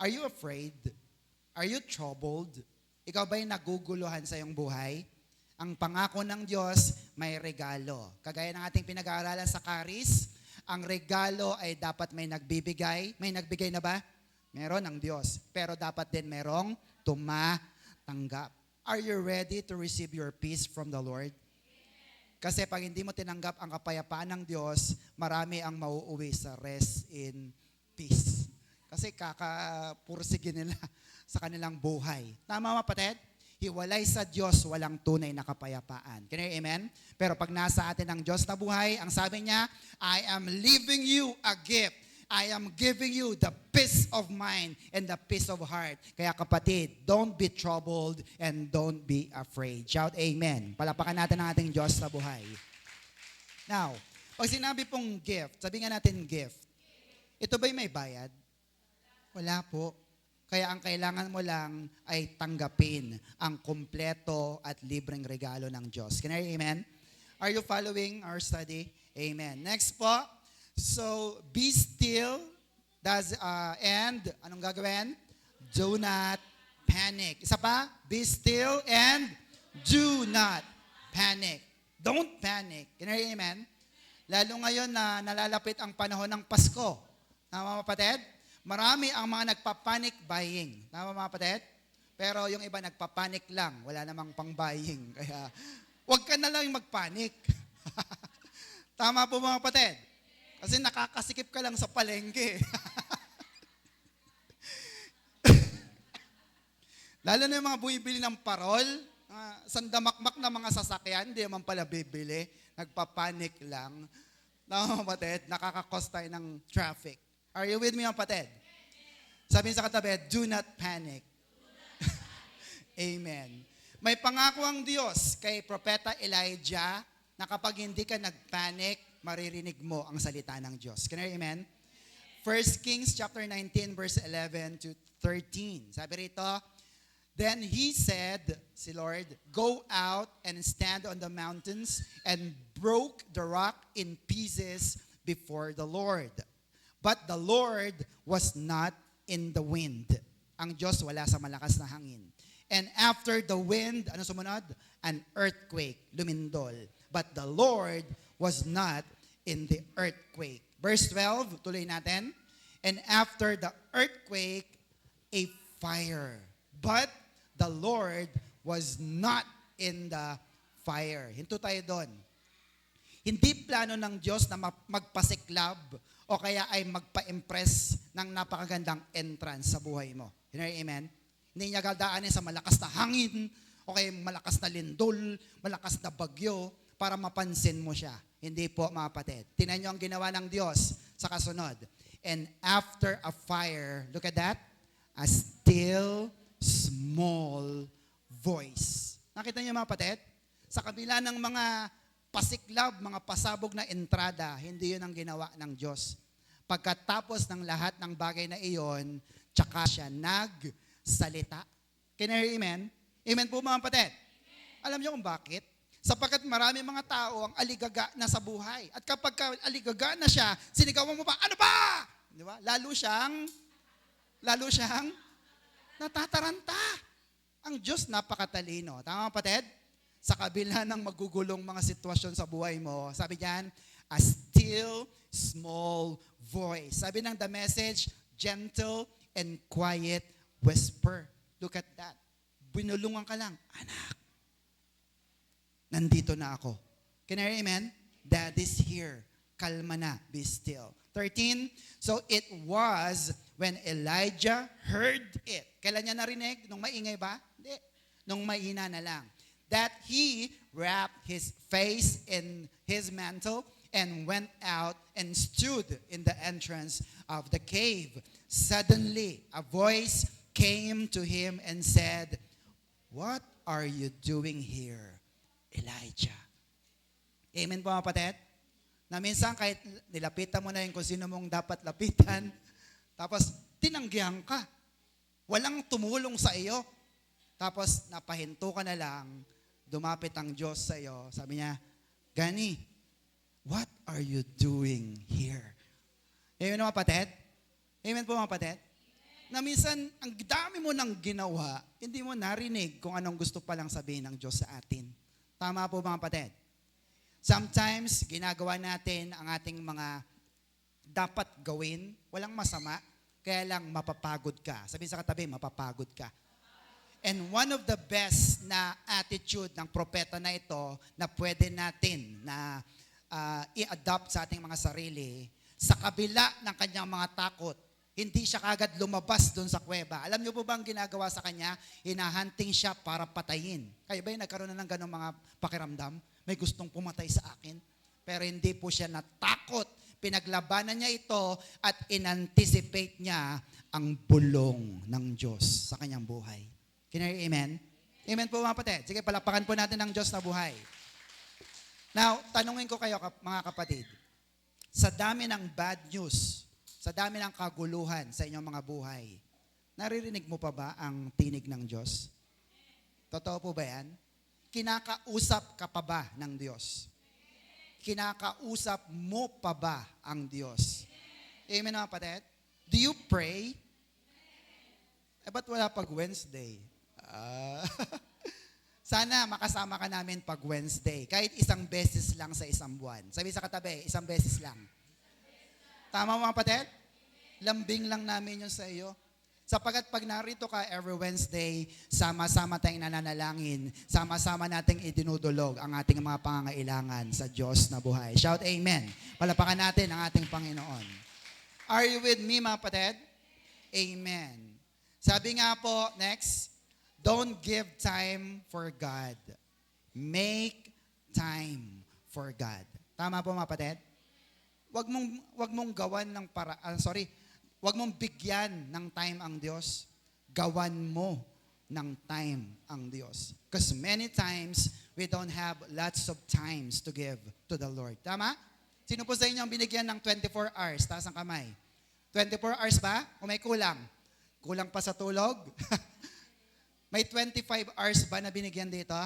Are you afraid? Are you troubled? Ikaw ba'y naguguluhan sa iyong buhay? Ang pangako ng Diyos, may regalo. Kagaya ng ating pinag-aaralan sa Karis, ang regalo ay dapat may nagbibigay. May nagbigay na ba? Meron ang Diyos. Pero dapat din merong tumatanggap. Are you ready to receive your peace from the Lord? Kasi pag hindi mo tinanggap ang kapayapaan ng Diyos, marami ang mauuwi sa rest in peace. Kasi kakapursigin nila sa kanilang buhay. Tama mga kapatid? Hiwalay sa Diyos, walang tunay na kapayapaan. Can you amen? Pero pag nasa atin ang Diyos na buhay, ang sabi niya, I am leaving you a gift. I am giving you the peace of mind and the peace of heart. Kaya kapatid, don't be troubled and don't be afraid. Shout amen. Palapakan natin ang ating Diyos na buhay. Now, pag sinabi pong gift, sabi nga natin gift, ito ba'y may bayad? Wala po. Kaya ang kailangan mo lang ay tanggapin ang kumpleto at libreng regalo ng Diyos. Can I amen? Are you following our study? Amen. Next po. So, be still. And, anong gagawin? Do not panic. Isa pa? Be still and do not panic. Don't panic. Can I amen? Lalo ngayon na nalalapit ang panahon ng Pasko. Tama mga kapatid? Marami ang mga nagpa-panic buying. Tama mga kapatid? Pero yung iba nagpa-panic lang. Wala namang pang-buying. Kaya, huwag ka na lang mag-panic. Tama po mga kapatid? Kasi nakakasikip ka lang sa palengke. Lalo na yung mga bumibili ng parol, sandamakmak na mga sasakyan, hindi naman pala bibili. Nagpa-panic lang. Tama mga kapatid? Nakakakos tayo ng traffic. Are you with me, mga kapatid? Sabi sa katabi, do not panic. Amen. May pangako ang Diyos kay Propeta Elijah na kapag hindi ka nagpanic, maririnig mo ang salita ng Diyos. Can I amen? 1 Kings chapter 19 verse 11 to 13. Sabi rito, then he said, si Lord, go out and stand on the mountains and broke the rock in pieces before the Lord. But the Lord was not in the wind. Ang Diyos wala sa malakas na hangin. And after the wind, ano sumunod? An earthquake, lumindol. But the Lord was not in the earthquake. Verse 12, tuloy natin. And after the earthquake, a fire. But the Lord was not in the fire. Hinto tayo doon. Hindi plano ng Diyos na magpasiklab o kaya ay magpa-impress ng napakagandang entrance sa buhay mo. Amen? Hindi niya dadaanin sa malakas na hangin o kaya malakas na lindol, malakas na bagyo para mapansin mo siya. Hindi po mga kapatid. Tingnan niyo ang ginawa ng Diyos sa kasunod. And after a fire, look at that, a still small voice. Nakita niyo mga kapatid? Sa kabila ng mga pasiklab, mga pasabog na entrada, hindi yun ang ginawa ng Diyos. Pagkatapos ng lahat ng bagay na iyon, tsaka siya nagsalita. Can you hear amen? Amen po mga kapatid. Alam niyo kung bakit? Sapagkat marami mga tao ang aligaga na sa buhay. At kapag aligaga na siya, sinigawan mo pa, ano ba? Di ba? Lalo siyang natataranta. Ang Diyos napakatalino. Tama kapatid? Sa kabila ng magugulong mga sitwasyon sa buhay mo, sabi diyan, a still small voice. Sabi ng The Message, gentle and quiet whisper. Look at that. Binulungan ka lang, anak, nandito na ako. Can I hear amen? Dad is here. Kalma na, be still. 13, so it was when Elijah heard it. Kailan niya narinig? Nung maingay ba? Hindi. Nung mahina na lang. That he wrapped his face in his mantle and went out and stood in the entrance of the cave. Suddenly, a voice came to him and said, "What are you doing here, Elijah?" Amen po mga kapatid? Na minsan kahit nilapitan mo na yung kung sino mong dapat lapitan, tapos tinanggihan ka. Walang tumulong sa iyo. Tapos napahinto ka na lang, dumapit ang Diyos sa iyo. Sabi niya, Gani, what are you doing here? Amen mga kapatid? Amen po mga kapatid? Na minsan, ang dami mo nang ginawa, hindi mo narinig kung anong gusto palang sabihin ng Diyos sa atin. Tama po mga kapatid? Sometimes, ginagawa natin ang ating mga dapat gawin, walang masama, kaya lang mapapagod ka. Sabihin sa katabi, mapapagod ka. And one of the best na attitude ng propeta na ito na pwede natin na i-adopt sa ating mga sarili, sa kabila ng kanyang mga takot, hindi siya kagad lumabas doon sa kuweba. Alam niyo po ba ang ginagawa sa kanya? Hinahunting siya para patayin. Kayo ba yung nagkaroon na ng ganong mga pakiramdam? May gustong pumatay sa akin. Pero hindi po siya natakot. Pinaglabanan niya ito at in-anticipate niya ang bulong ng Diyos sa kanyang buhay. Can you hear amen? Amen po mga kapatid. Sige, palapakan po natin ang Diyos na buhay. Now, tanungin ko kayo mga kapatid. Sa dami ng bad news, sa dami ng kaguluhan sa inyong mga buhay, naririnig mo pa ba ang tinig ng Diyos? Totoo po ba yan? Kinakausap ka pa ba ng Diyos? Kinakausap mo pa ba ang Diyos? Amen mga kapatid? Do you pray? Ba't wala pag Wednesday? Sana makasama ka namin pag Wednesday. Kahit isang beses lang sa isang buwan. Sabi sa katabi, isang beses lang. Tama mga kapatid? Lambing lang namin yun sa iyo. Sapagat pag narito ka every Wednesday, sama-sama tayong nananalangin, sama-sama nating idinudulog ang ating mga pangangailangan sa Diyos na buhay. Shout amen. Palapakan natin ang ating Panginoon. Are you with me mga kapatid? Amen. Sabi nga po, next, don't give time for God. Make time for God. Tama po mga kapatid? Wag mong gawan ng wag mong bigyan ng time ang Diyos. Gawan mo ng time ang Diyos. Because many times, we don't have lots of times to give to the Lord. Tama? Sino po sa inyo ang binigyan ng 24 hours? Taas ang kamay. 24 hours ba? O may kulang? Kulang pa sa tulog? May 25 hours ba na binigyan dito?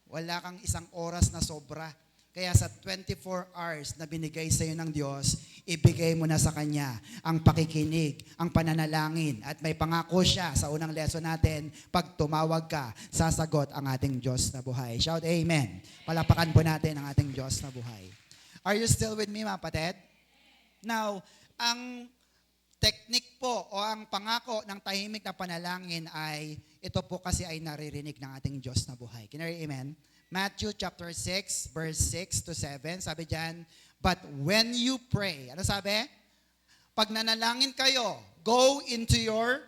Wala kang isang oras na sobra. Kaya sa 24 hours na binigay sa iyo ng Diyos, ibigay mo na sa Kanya ang pakikinig, ang pananalangin. At may pangako siya sa unang lesson natin, pag tumawag ka, sasagot ang ating Diyos na buhay. Shout amen. Palapakan po natin ang ating Diyos na buhay. Are you still with me mga kapatid? Now, ang technique po o ang pangako ng tahimik na panalangin ay, ito po kasi ay naririnig ng ating Diyos na buhay. Can you hear amen? Matthew chapter 6, verse 6 to 7, sabi diyan, but when you pray, ano sabi? Pag nanalangin kayo, go into your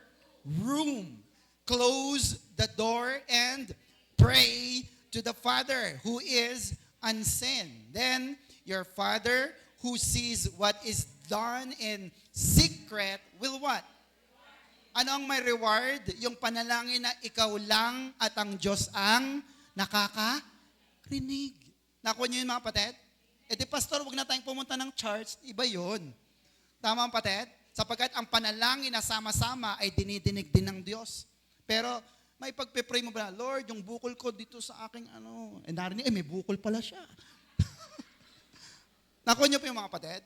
room, close the door, and pray to the Father who is unseen. Then, your Father who sees what is done in secret will what? Ano ang may reward? Yung panalangin na ikaw lang at ang Diyos ang nakakarinig. Nakuha niyo yun mga kapatid? E di pastor, wag na tayong pumunta ng church. Iba yun. Tama kapatid? Sapagkat ang panalangin na sama-sama ay dinidinig din ng Diyos. Pero May pagpe-pray mo ba, Lord, yung bukol ko dito sa aking ano, narinig, may bukol pala siya. Nakuha niyo po yung mga kapatid?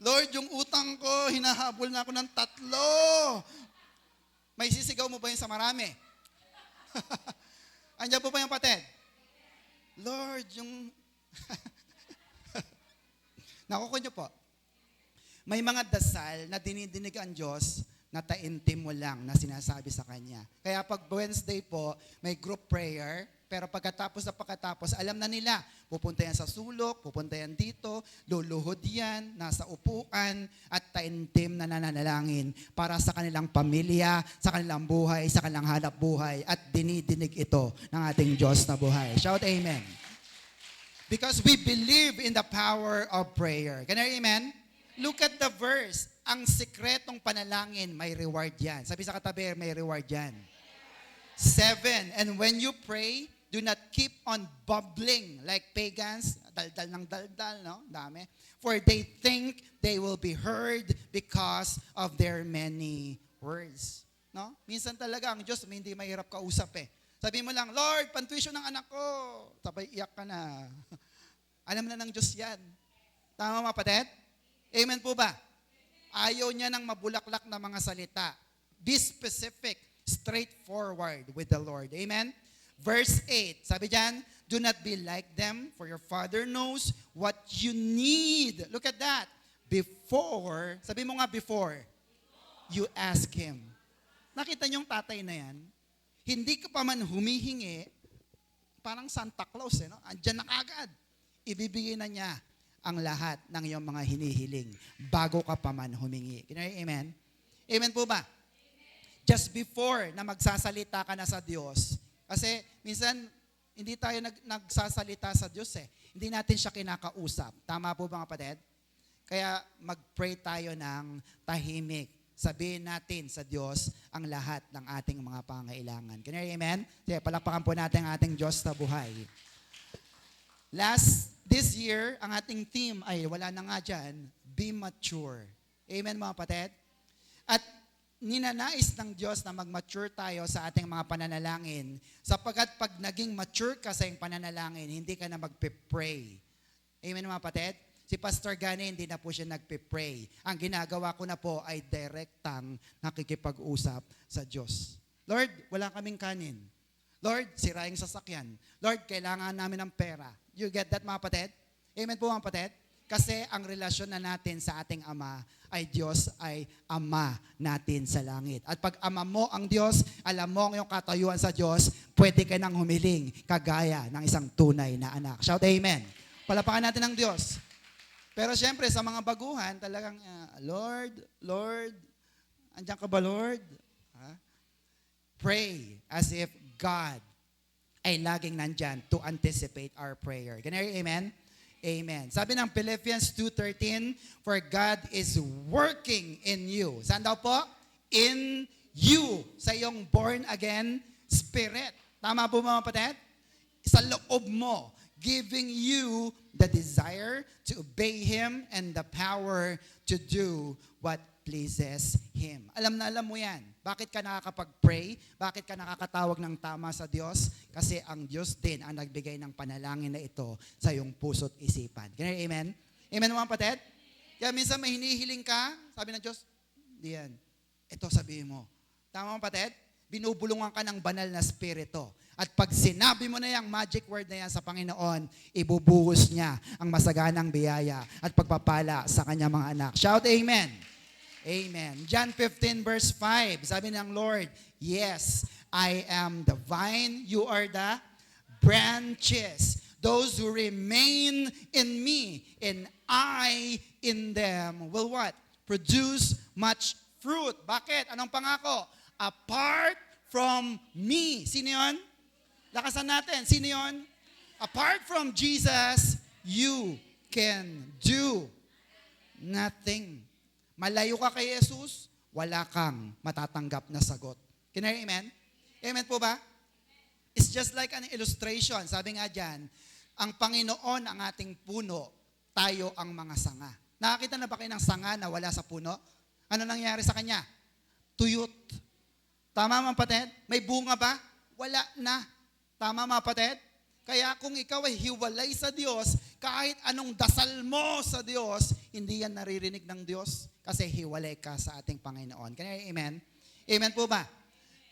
Lord, yung utang ko, hinahabol na ako ng 3. May sisigaw mo ba yun sa marami? Andiyan po ba yung kapatid? Lord, yung... Nakuha niyo po. May mga dasal na dinidinig ang Diyos na taimtim mo lang na sinasabi sa Kanya. Kaya pag Wednesday po, may group prayer, pero pagkatapos, alam na nila, pupunta yan sa sulok, pupunta yan dito, luluhod yan, nasa upuan, at taimtim na nananalangin para sa kanilang pamilya, sa kanilang buhay, sa kanilang hanap buhay, at dinidinig ito ng ating Diyos na buhay. Shout amen. Because we believe in the power of prayer. Can I amen? Look at the verse. Ang sikretong panalangin, may reward yan. Sabi sa katabi, may reward yan. 7, and when you pray, do not keep on bubbling like pagans. Daldal ng daldal, no? Dami. For they think they will be heard because of their many words. No? Minsan talaga, ang Diyos, hindi mahirap kausap eh. Sabi mo lang, Lord, pantuition ng anak ko. Sabay iyak ka na. Alam na ng Diyos yan. Tama mga kapatid? Amen po ba? Ayaw niya ng mabulaklak na mga salita. Be specific, straightforward with the Lord. Amen? Verse 8, sabi diyan, do not be like them, for your Father knows what you need. Look at that. Before, sabi mo nga before, you ask Him. Nakita niyo yung tatay na yan? Hindi ka pa man humihingi, parang Santa Claus, no? Andyan na kagad. Ibibigay na niya ang lahat ng iyong mga hinihiling bago ka pa man humingi. Amen? Amen po ba? Amen. Just before na magsasalita ka na sa Diyos, kasi minsan hindi tayo nagsasalita sa Diyos eh. Hindi natin siya kinakausap. Tama po ba mga kapatid? Kaya mag-pray tayo ng tahimik. Sabihin natin sa Diyos ang lahat ng ating mga pangailangan. Amen? Kaya palakpakan po natin ang ating Diyos na buhay. This year, ang ating theme ay, wala na nga dyan, be mature. Amen mga kapatid? At ninanais ng Diyos na mag-mature tayo sa ating mga pananalangin sapagkat pag naging mature ka sa iyong pananalangin, hindi ka na magpe-pray. Amen mga kapatid? Si Pastor Gani, hindi na po siya nagpe-pray. Ang ginagawa ko na po ay direktang nakikipag-usap sa Diyos. Lord, wala kaming kanin. Lord, sira yung sasakyan. Lord, kailangan namin ng pera. You get that mga kapatid? Amen po mga kapatid? Kasi ang relasyon na natin sa ating Ama ay Diyos ay Ama natin sa langit. At pag Ama mo ang Diyos, alam mo ang iyong katayuan sa Diyos, pwede ka nang humiling kagaya ng isang tunay na anak. Shout amen. Palapakan natin ang Diyos. Pero syempre sa mga baguhan, talagang, Lord, andiyan ka ba Lord? Pray as if God ay laging nandyan to anticipate our prayer. Can I hear amen? Amen. Sabi ng Philippians 2:13, for God is working in you. Saan daw po? In you. Sa iyong born again spirit. Tama po mga kapatid? Sa loob mo. Giving you the desire to obey Him and the power to do what pleases Him. Alam na alam mo yan. Bakit ka nakakapag-pray? Bakit ka nakakatawag ng tama sa Diyos? Kasi ang Diyos din ang nagbigay ng panalangin na ito sa iyong puso't isipan. Can I amen? Amen mga kapatid? Kaya minsan may hinihiling ka, sabi ng Diyos, hindi yan. Ito sabihin mo. Tama mga kapatid? Binubulungan ka ng banal na spirito. At pag sinabi mo na yung magic word na yan sa Panginoon, ibubuhos niya ang masaganang biyaya at pagpapala sa kanyang mga anak. Shout amen. Amen. John 15 verse 5, sabi ng Lord, yes, I am the vine, you are the branches. Those who remain in me and I in them will what? Produce much fruit. Bakit? Anong pangako? Apart from me. Sino yun? Lakasan natin. Sino yun? Apart from Jesus, you can do nothing. Malayo ka kay Jesus, wala kang matatanggap na sagot. Can I amen? Amen po ba? It's just like an illustration. Sabi nga dyan, ang Panginoon ang ating puno, tayo ang mga sanga. Nakakita na ba kayo ng sanga na wala sa puno? Ano nangyari sa kanya? Tuyot. Tama mga kapatid? May bunga ba? wala na. Tama mga kapatid? Kaya kung ikaw ay hiwalay sa Diyos, kahit anong dasal mo sa Diyos, hindi yan naririnig ng Diyos kasi hiwalay ka sa ating Panginoon. Kaya amen? Amen po ba?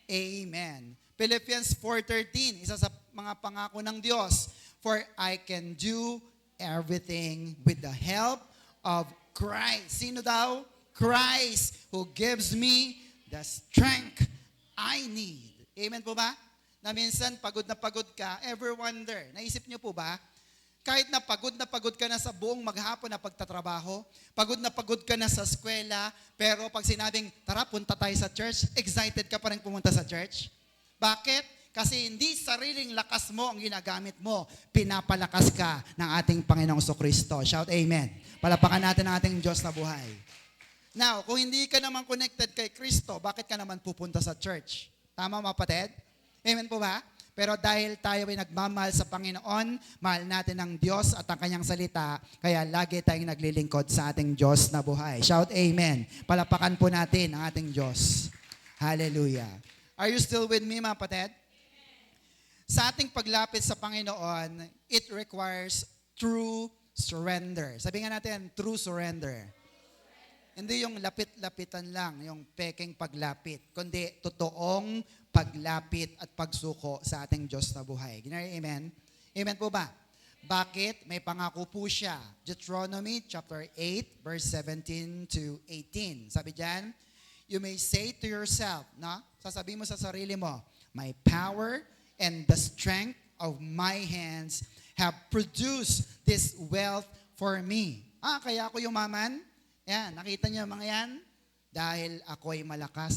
Amen. Philippians 4:13, isa sa mga pangako ng Diyos, for I can do everything with the help of Christ. Sino daw? Christ who gives me the strength I need. Amen po ba? Na minsan pagod na pagod ka, ever wonder, naisip niyo po ba? Kahit na pagod ka na sa buong maghapon na pagtatrabaho, pagod ka na sa eskwela, pero pag sinabing, tara, punta tayo sa church, excited ka pa rin pumunta sa church? Bakit? Kasi hindi sariling lakas mo ang ginagamit mo, pinapalakas ka ng ating Panginoong Kristo. Shout amen. Palapakan natin ang ating Diyos na buhay. Now, kung hindi ka naman connected kay Kristo, bakit ka naman pupunta sa church? Tama mga kapatid? Amen po ba? Pero dahil tayo ay nagmamahal sa Panginoon, mahal natin ang Diyos at ang Kanyang salita, kaya lagi tayong naglilingkod sa ating Diyos na buhay. Shout amen. Palapakan po natin ang ating Diyos. Hallelujah. Are you still with me mga kapatid? Sa ating paglapit sa Panginoon, it requires true surrender. Sabi nga natin, true surrender. Hindi yung lapit-lapitan lang, yung peking paglapit, kundi totoong paglapit at pagsuko sa ating Diyos na buhay. Amen? Amen po ba? Bakit? May pangako po siya. Deuteronomy chapter 8, verse 17 to 18. Sabi diyan, you may say to yourself, no? Sasabihin mo sa sarili mo, my power and the strength of my hands have produced this wealth for me. Kaya ako yumaman? Yan, nakita niyo mga yan? Dahil ako ay malakas.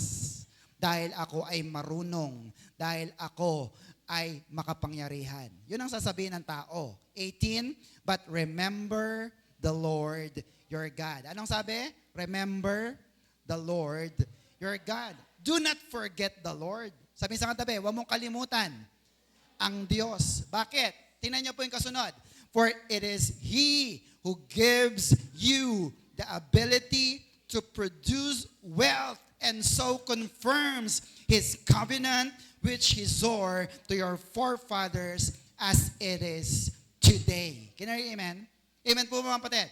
Dahil ako ay marunong. Dahil ako ay makapangyarihan. Yun ang sasabihin ng tao. 18, but remember the Lord your God. Anong sabi? Remember the Lord your God. Do not forget the Lord. Sabi sa katabi, huwag mong kalimutan ang Diyos. Bakit? Tingnan niyo po yung kasunod. For it is He who gives you the ability to produce wealth and so confirms His covenant which He swore to your forefathers as it is today. Can I amen? Amen po mga kapatid?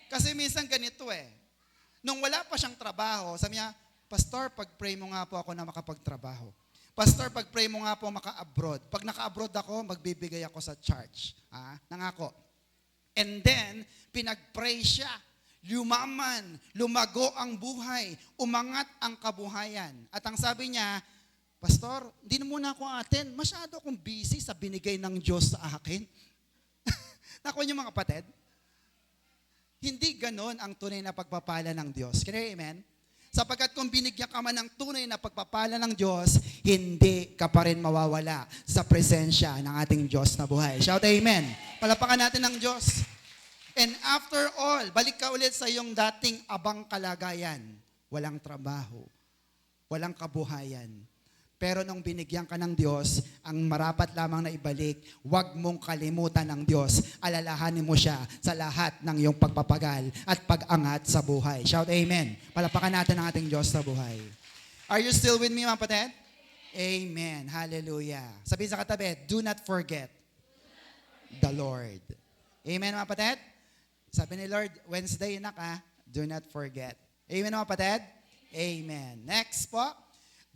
Kasi minsan ganito Nung wala pa siyang trabaho, sabi niya, Pastor, pag-pray mo nga po ako na makapagtrabaho. Pastor, pag-pray mo nga po maka-abroad. Pag naka-abroad ako, magbibigay ako sa church. Nangako. And then, pinag-pray siya. Lumaman, lumago ang buhay, umangat ang kabuhayan. At ang sabi niya, Pastor, hindi na muna ako atin. Masyado akong busy sa binigay ng Diyos sa akin. Nakuha niyo mga kapatid? Hindi ganon ang tunay na pagpapala ng Diyos. Can you amen? Sapagkat kung binigyan ka man ng tunay na pagpapala ng Diyos, hindi ka pa rin mawawala sa presensya ng ating Diyos na buhay. Shout amen. Palapakan natin ng Diyos. And after all, balik ka ulit sa iyong dating abang kalagayan. Walang trabaho, walang kabuhayan. Pero nung binigyan ka ng Diyos, ang marapat lamang na ibalik, huwag mong kalimutan ng Diyos. Alalahanin mo siya sa lahat ng iyong pagpapagal at pag-angat sa buhay. Shout amen. Palapakan natin ang ating Diyos sa buhay. Are you still with me, mga kapatid? Amen. Hallelujah. Sabihin sa katabi, do not forget the Lord. Amen, mga kapatid? Sabi ni Lord, Wednesday na ka, do not forget. Amen, mga kapatid? Amen. Next po,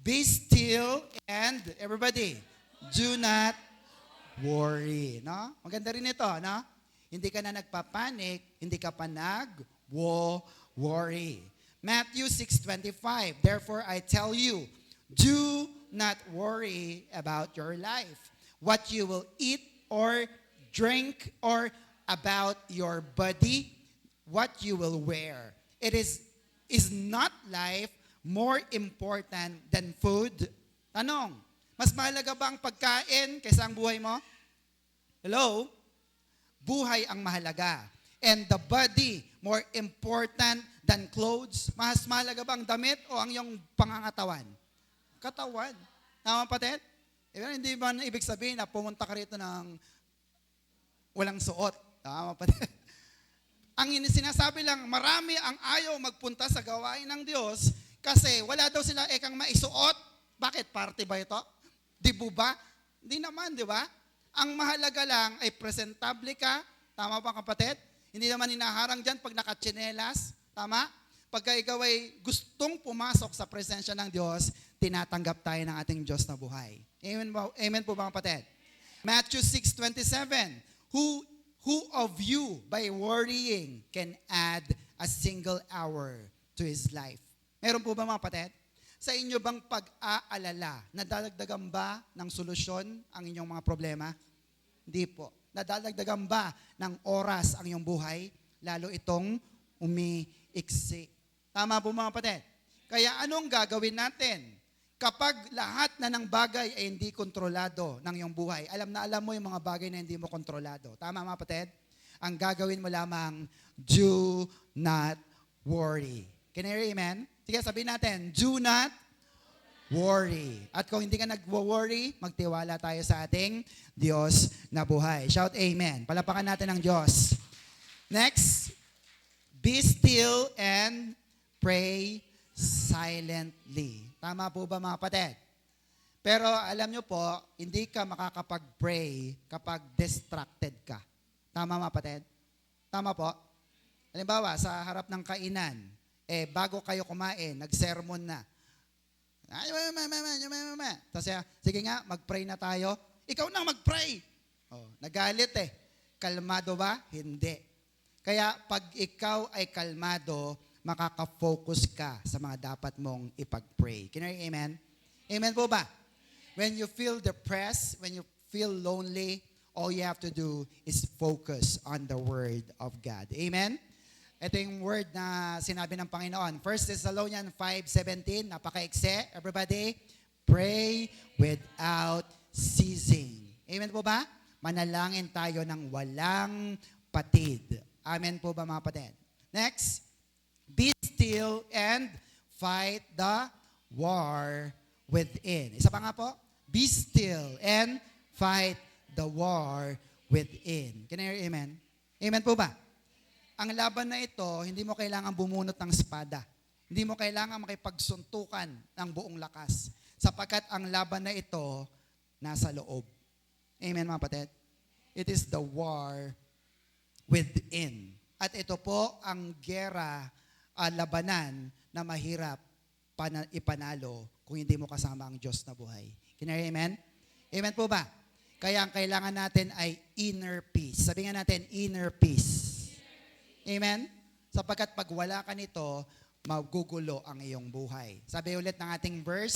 be still and, everybody, do not worry. No? Maganda rin ito, no? Hindi ka na nagpapanik, hindi ka pa nag-worry. Matthew 6:25, therefore I tell you, do not worry about your life, what you will eat or drink, or about your body, what you will wear. Is not life more important than food? Tanong, mas mahalaga ba ang pagkain kaysa ang buhay mo? Hello? Buhay ang mahalaga. And the body more important than clothes? Mas mahalaga ba ang damit o ang iyong pangangatawan? Katawan. Tama, kapatid? Hindi ba ibig sabihin na pumunta ka rito ng walang suot? Tama, kapatid. Ang sinasabi lang, marami ang ayaw magpunta sa gawain ng Diyos kasi wala daw sila ekang maisuot. Bakit? Party ba ito? Di ba? Hindi naman, di ba? Ang mahalaga lang ay presentable ka. Tama ba kapatid? Hindi naman hinaharang dyan pag nakatsinelas. Tama? Pagka ikaw ay gustong pumasok sa presensya ng Diyos, tinatanggap tayo ng ating Diyos na buhay. Amen po ba kapatid? Matthew 6:27, Who of you by worrying can add a single hour to his life? Meron po ba mga kapatid? Sa inyo bang pag-aalala, nadadagdagan ba ng solusyon ang inyong mga problema? Hindi po. Nadadagdagan ba ng oras ang iyong buhay? Lalo itong umiiksi. Tama po mga kapatid? Kaya anong gagawin natin? Kapag lahat na ng bagay ay hindi kontrolado ng iyong buhay, alam na alam mo yung mga bagay na hindi mo kontrolado. Tama mga kapatid? Ang gagawin mo lamang, do not worry. Can you hear amen? Sige, sabihin natin, do not worry. At kung hindi ka nag-worry, magtiwala tayo sa ating Diyos na buhay. Shout amen. Palapakan natin ang Diyos. Next, be still and pray silently. Tama po ba mga kapatid? Pero alam nyo po, hindi ka makakapag-pray kapag distracted ka. Tama mga kapatid? Tama po? Halimbawa, sa harap ng kainan, bago kayo kumain, nag-sermon na. Tapos sige nga, mag-pray na tayo. Ikaw nang mag-pray. Nagalit Kalmado ba? Hindi. Kaya pag ikaw ay kalmado, makaka-focus ka sa mga dapat mong ipag-pray. Can you hear amen? Amen po ba? When you feel depressed, when you feel lonely, all you have to do is focus on the Word of God. Amen? Ito yung word na sinabi ng Panginoon. 1 Thessalonians 5:17, napaka-ikse. Everybody, pray without ceasing. Amen po ba? Manalangin tayo ng walang patid. Amen po ba mga kapatid? Next, be still and fight the war within. Isa pa nga po, be still and fight the war within. Can you hear amen? Amen po ba? Ang laban na ito, hindi mo kailangan bumunot ng espada. Hindi mo kailangan makipagsuntukan ng buong lakas. Sapagkat ang laban na ito, nasa loob. Amen mga kapatid? It is the war within. At ito po ang gera, labanan na mahirap ipanalo kung hindi mo kasama ang Diyos na buhay. Can you hear amen? Amen po ba? Kaya ang kailangan natin ay inner peace. Sabihin natin, inner peace. Amen? Sapagkat pag wala ka nito, magugulo ang iyong buhay. Sabi ulit ng ating verse,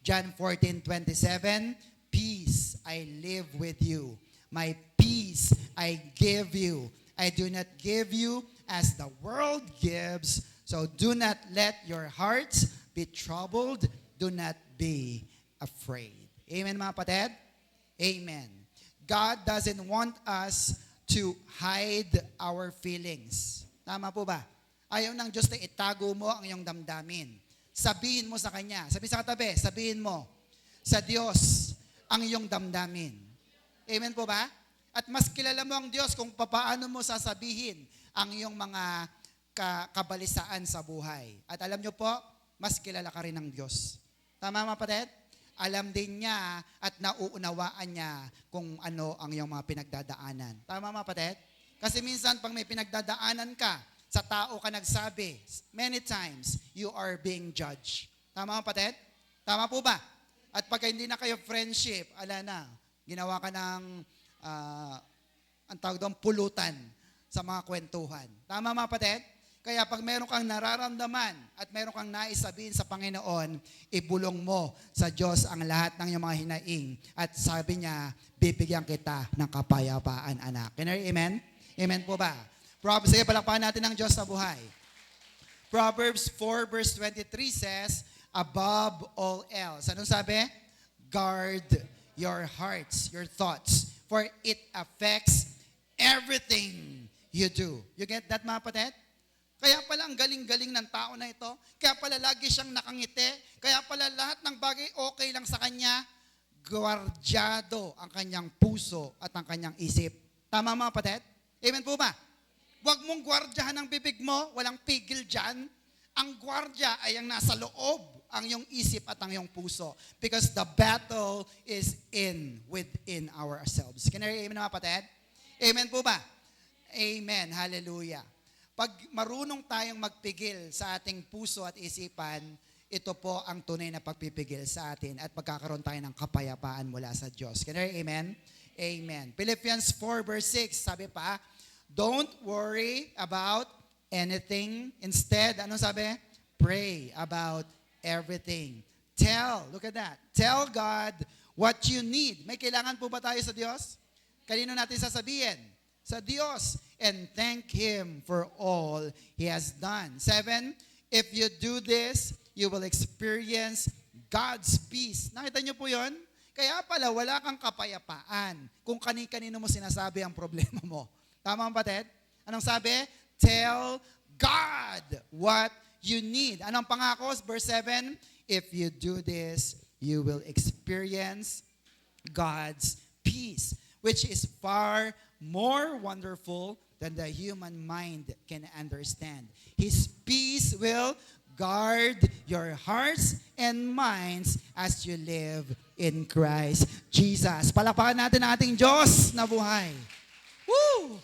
John 14:27, peace I live with you. My peace I give you. I do not give you as the world gives. So do not let your hearts be troubled. Do not be afraid. Amen mga kapatid? Amen. God doesn't want us to hide our feelings. Tama po ba? Ayaw ng Diyos na itago mo ang iyong damdamin. Sabihin mo sa Kanya. Sabihin sa katabi, sabihin mo sa Diyos ang iyong damdamin. Amen po ba? At mas kilala mo ang Diyos kung paano mo sasabihin ang iyong mga kabalisaan sa buhay. At alam nyo po, mas kilala ka rin ng Diyos. Tama mga kapatid? Alam din niya at nauunawaan niya kung ano ang iyong mga pinagdadaanan. Tama mga kapatid? Kasi minsan pag may pinagdadaanan ka, sa tao ka nagsabi, many times, you are being judged. Tama mga kapatid? Tama po ba? At pag hindi na kayo friendship, ala na, ginawa ka ng, ang tawag doon, pulutan sa mga kwentuhan. Tama mga kapatid? Kaya pag meron kang nararamdaman at meron kang nais sabihin sa Panginoon, ibulong mo sa Diyos ang lahat ng iyong mga hinaing. At sabi niya, bibigyan kita ng kapayapaan, anak. Can you hear amen? Amen po ba? Sige, palakpakan natin ang Diyos sa buhay. Proverbs 4:23 says, above all else. Anong sabi? Guard your hearts, your thoughts, for it affects everything you do. You get that mga kapatid? Kaya pala ang galing-galing ng tao na ito. Kaya pala lagi siyang nakangiti. Kaya pala lahat ng bagay okay lang sa kanya. Gwardyado ang kanyang puso at ang kanyang isip. Tama mga kapatid? Amen po ba? Huwag mong gwardyahan ang bibig mo. Walang pigil dyan. Ang gwardiya ay ang nasa loob, ang iyong isip at ang iyong puso. Because the battle is within ourselves. Can I hear amen, mga kapatid? Amen po ba? Amen. Hallelujah. Pag marunong tayong magpigil sa ating puso at isipan, ito po ang tunay na pagpipigil sa atin at magkakaroon tayo ng kapayapaan mula sa Diyos. Can I hear amen? Amen. Philippians 4 verse 6, sabi pa, don't worry about anything. Instead, ano sabi? Pray about everything. Look at that. Tell God what you need. May kailangan po ba tayo sa Diyos? Kanino natin sasabihin? Sa Diyos. And thank Him for all He has done. 7, if you do this, you will experience God's peace. Nakita niyo po yon? Kaya pala, wala kang kapayapaan kung kani-kanino mo sinasabi ang problema mo. Tama ba, Ted? Anong sabi? Tell God what you need. Anong pangako? Verse 7, if you do this, you will experience God's peace, which is far more wonderful than the human mind can understand. His peace will guard your hearts and minds as you live in Christ Jesus. Palakpakan natin ang ating Diyos na buhay. Woo!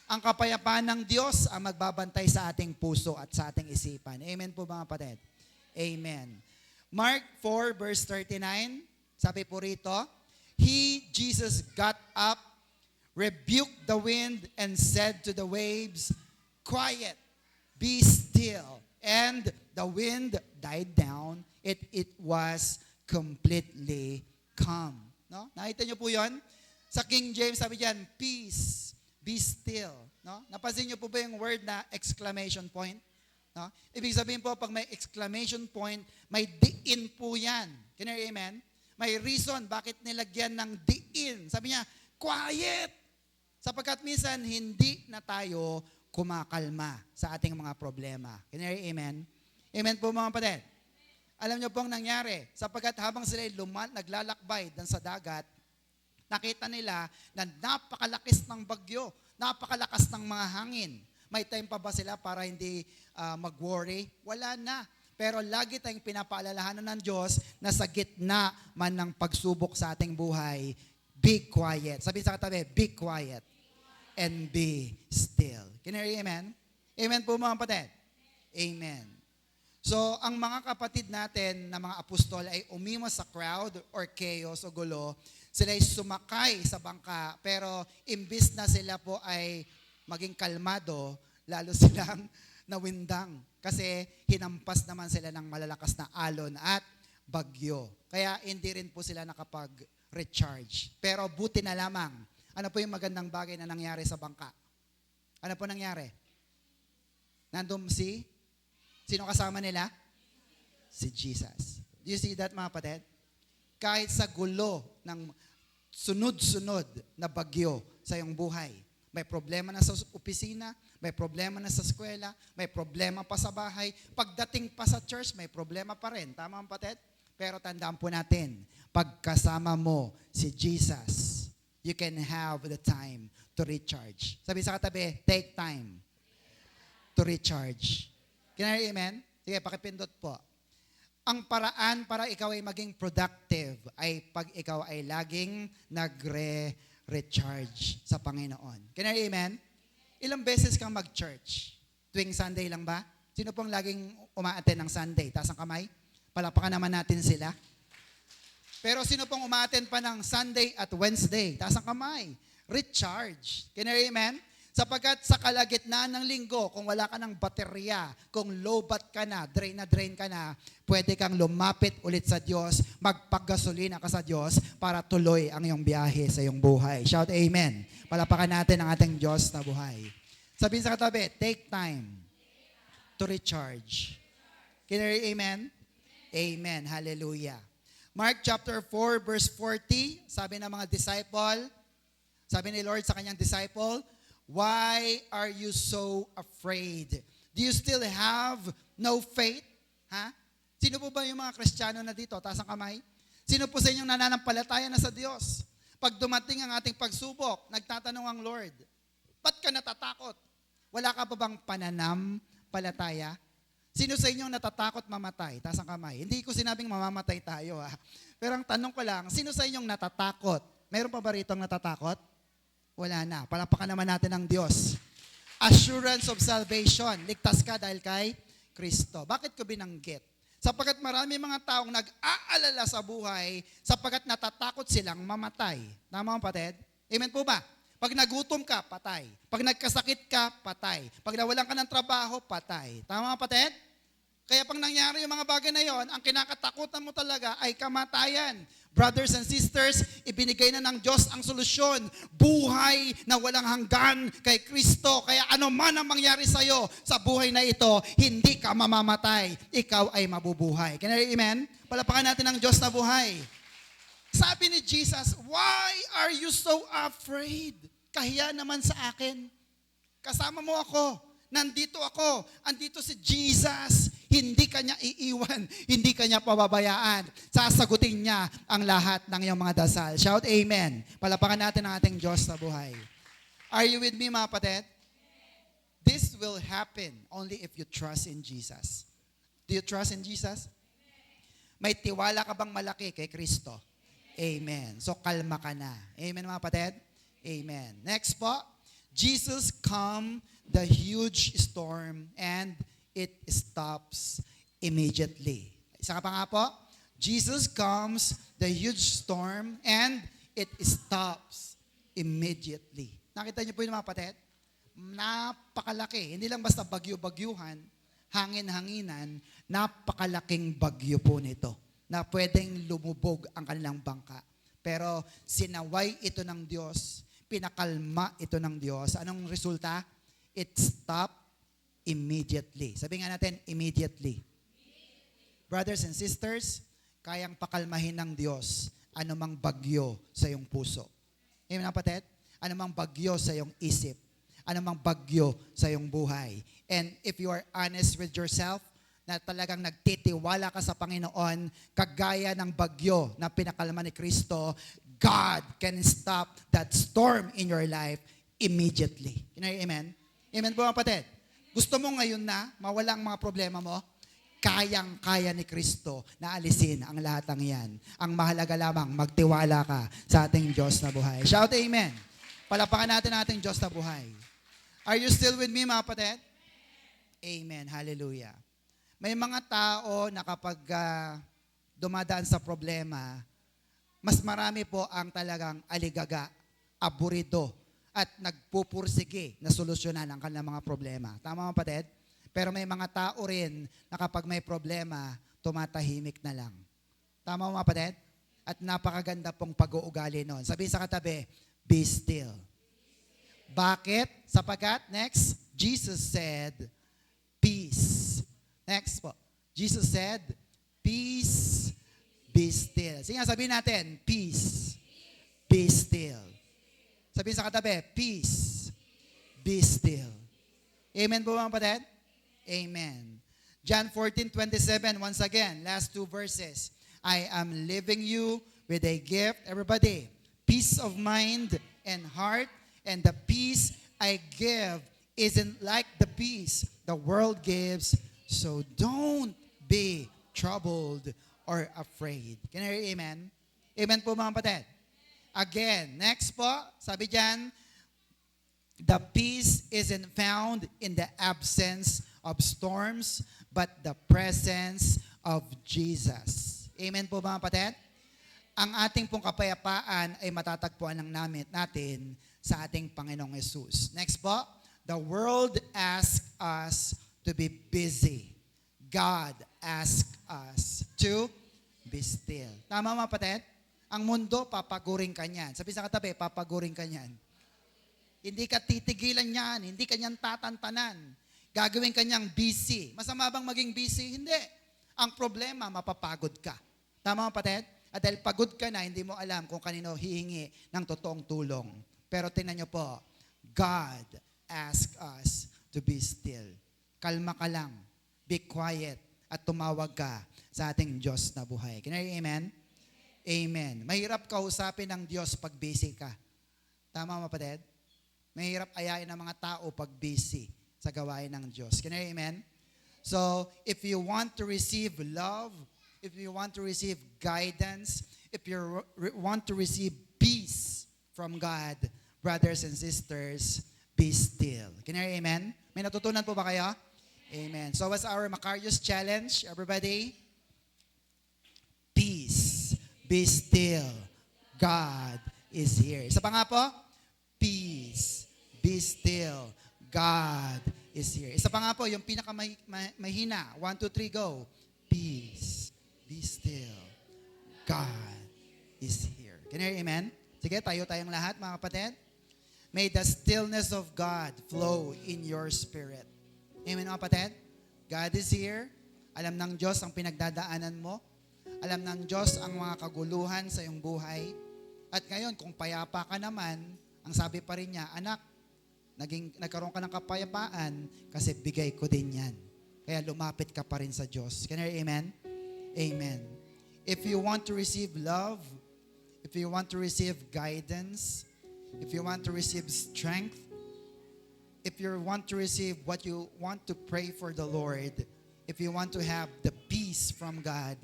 Ang kapayapaan ng Diyos ang magbabantay sa ating puso at sa ating isipan. Amen po mga kapatid? Amen. Mark 4 verse 39, sabi po rito, He, Jesus, got up, rebuked the wind, and said to the waves, quiet, be still. And the wind died down. It was completely calm. No? Nakita niyo po yon? Sa King James, sabi diyan, peace, be still. No? Napansin niyo po ba yung word na exclamation point? No? Ibig sabihin po, pag may exclamation point, may diin po yan. Can you hear amen? May reason bakit nilagyan ng diin. Sabi niya, quiet! Sapagkat minsan, hindi na tayo kumakalma sa ating mga problema. Can you hear amen? Amen po mga kapatid. Alam niyo pong nangyari, sapagkat habang sila naglalakbay dan sa dagat, nakita nila na napakalakas ng bagyo, napakalakas ng mga hangin. May time pa ba sila para hindi mag-worry? Wala na. Pero lagi tayong pinapaalalahanan ng Diyos na sa gitna man ng pagsubok sa ating buhay, be quiet. Sabi sa katabi, be quiet and be still. Can you hear amen? Amen po mga kapatid? Amen. So, ang mga kapatid natin na mga apostol ay umimos sa crowd or chaos o gulo. Sila ay sumakay sa bangka, pero imbis na sila po ay maging kalmado, lalo silang nawindang. Kasi hinampas naman sila ng malalakas na alon at bagyo. Kaya hindi rin po sila nakapag-recharge. Pero buti na lamang. Ano po yung magandang bagay na nangyari sa bangka? Ano po nangyari? Nandun sino kasama nila? Si Jesus. Do you see that mga kapatid? Kahit sa gulo ng sunod-sunod na bagyo sa iyong buhay, may problema na sa opisina, may problema na sa eskwela, may problema pa sa bahay, pagdating pa sa church, may problema pa rin. Tama mga kapatid? Pero tandaan po natin, pagkasama mo si Jesus, you can have the time to recharge. Sabi sa katabi, take time to recharge. Can I hear amen? Sige, pakipindot po. Ang paraan para ikaw ay maging productive ay pag ikaw ay laging nagre-recharge sa Panginoon. Can I hear amen? Ilang beses kang mag-church? Tuwing Sunday lang ba? Sino pong laging umaattend ng Sunday? Taas ang kamay? Palapakan naman natin sila. Pero sino pong umaattend pa ng Sunday at Wednesday? Taas ang kamay. Recharge. Can I hear amen? Sapagkat sa kalagitnaan ng linggo, kung wala ka ng baterya, kung low-bat ka na drain ka na, pwede kang lumapit ulit sa Diyos, magpagasolina ka sa Diyos para tuloy ang iyong biyahe sa iyong buhay. Shout amen. Palapakan natin ang ating Diyos na buhay. Sabihin sa katabi, take time to recharge. Can you hear amen? Amen. Hallelujah. Mark chapter 4 verse 40, sabi ng mga disciple, sabi ni Lord sa kanyang disciple, why are you so afraid? Do you still have no faith? Ha? Sino po ba yung mga Kristiyano na dito? Taas ang kamay. Sino po sa inyong nananampalataya na sa Diyos? Pag dumating ang ating pagsubok, nagtatanong ang Lord, ba't ka natatakot? Wala ka pa bang pananampalataya? Sino sa inyong natatakot mamatay? Taas ang kamay. Hindi ko sinabing mamamatay tayo ha. Pero ang tanong ko lang, sino sa inyong natatakot? Meron pa ba rito ang natatakot? Wala na. Palapakan naman natin ang Diyos. Assurance of salvation. Ligtas ka dahil kay Kristo. Bakit ko binanggit? Sapagkat marami mga taong nag-aalala sa buhay sapagkat natatakot silang mamatay. Tama ba, kapatid? Amen po ba? Pag nagutom ka, patay. Pag nagkasakit ka, patay. Pag nawalan ka ng trabaho, patay. Tama ba, kapatid? Kaya pag nangyari yung mga bagay na yon, ang kinakatakutan mo talaga ay kamatayan. Brothers and sisters, ibinigay na ng Diyos ang solusyon. Buhay na walang hanggan kay Kristo. Kaya ano man ang mangyari sa'yo sa buhay na ito, hindi ka mamamatay. Ikaw ay mabubuhay. Can I amen? Palapakan natin ang Diyos na buhay. Sabi ni Jesus, why are you so afraid? Kahiya naman sa akin. Kasama mo ako. Nandito ako. Andito si Jesus. Hindi ka niya iiwan. Hindi ka niya pababayaan. Sasagutin niya ang lahat ng iyong mga dasal. Shout amen. Palapakan natin ang ating Diyos na buhay. Are you with me, mga kapatid? This will happen only if you trust in Jesus. Do you trust in Jesus? May tiwala ka bang malaki kay Kristo? Amen. So kalma ka na. Amen, mga kapatid? Amen. Next po. Jesus calmed the huge storm and it stops immediately. Isa ka pa nga po. Jesus calms the huge storm and it stops immediately. Nakita niyo po yun, mga kapatid? Napakalaki. Hindi lang basta bagyo-bagyuhan, hangin-hanginan, napakalaking bagyo po nito na pwedeng lumubog ang kanilang bangka. Pero sinaway ito ng Diyos, pinakalma ito ng Diyos. Anong resulta? It stopped immediately. Sabi nga natin, immediately. Brothers and sisters, kayang pakalmahin ng Diyos anumang bagyo sa iyong puso. Amen, kapatid? Anumang bagyo sa iyong isip. Anumang bagyo sa iyong buhay. And if you are honest with yourself, na talagang nagtitiwala ka sa Panginoon, kagaya ng bagyo na pinakalma ni Kristo, God can stop that storm in your life immediately. Amen? Amen po, mga kapatid? Gusto mo ngayon na mawala ang mga problema mo? Kayang-kaya ni Kristo na alisin ang lahat ng yan. Ang mahalaga lamang, magtiwala ka sa ating Diyos na buhay. Shout amen. Palapakan natin ating Diyos na buhay. Are you still with me, mga kapatid? Amen. Hallelujah. May mga tao na kapag dumadaan sa problema, mas marami po ang talagang aligaga, aburido, at nagpupursige na solusyonan ang kanilang mga problema. Tama, mga kapatid? Pero may mga tao rin na kapag may problema, tumatahimik na lang. Tama, mga kapatid? At napakaganda pong pag-uugali nun. Sabi sa katabi, be still. Bakit? Sapagkat, next, Jesus said, peace. Next po. Jesus said, peace, be still. Sige nga, sabihin natin, peace, be still. Sabihin sa katabi, peace, be still. Amen po, mga kapatid? Amen. John 14:27, once again, last two verses. I am leaving you with a gift. Everybody, peace of mind and heart, and the peace I give isn't like the peace the world gives. So don't be troubled or afraid. Can I hear amen? Amen po, mga kapatid. Again, next po, sabi dyan, the peace isn't found in the absence of storms, but the presence of Jesus. Amen po, mga kapatid? Ang ating pong kapayapaan ay matatagpuan ng natin sa ating Panginoong Yesus. Next po, the world asks us to be busy. God asks us to be still. Tama, mga kapatid? Ang mundo, papaguring ka niyan. Sabi sa katabi, papaguring ka niyan. Hindi ka titigilan niyan. Hindi ka niyan tatantanan. Gagawin ka niyang busy. Masama bang maging busy? Hindi. Ang problema, mapapagod ka. Tama, mga kapatid? At dahil pagod ka na, hindi mo alam kung kanino hihingi ng totoong tulong. Pero tingnan niyo po, God asks us to be still. Kalma ka lang. Be quiet. At tumawag ka sa ating Diyos na buhay. Can I hear amen? Amen. Mahirap kausapin ng Diyos pag busy ka. Tama, mga kapatid? Mahirap ayain ng mga tao pag busy sa gawain ng Diyos. Can I hear amen? So, if you want to receive love, if you want to receive guidance, if you want to receive peace from God, brothers and sisters, be still. Can you hear amen? May natutunan po ba kayo? Amen. So, what's our Macarius challenge, everybody? Peace. Be still. God is here. Isa pa nga po? Peace. Be still. God is here. Isa pa nga po, yung pinakamahina. 1, 2, 3, go. Peace. Be still. God is here. Can you hear amen? Sige, tayong lahat, mga kapatid. May the stillness of God flow in your spirit. Amen, mga kapatid? God is here. Alam ng Diyos ang pinagdadaanan mo. Alam ng Diyos ang mga kaguluhan sa iyong buhay. At ngayon, kung payapa ka naman, ang sabi pa rin niya, anak, nagkaroon ka ng kapayapaan kasi bigay ko din yan. Kaya lumapit ka pa rin sa Diyos. Can you hear amen? Amen. If you want to receive love, if you want to receive guidance, if you want to receive strength, if you want to receive what you want to pray for the Lord, if you want to have the peace from God,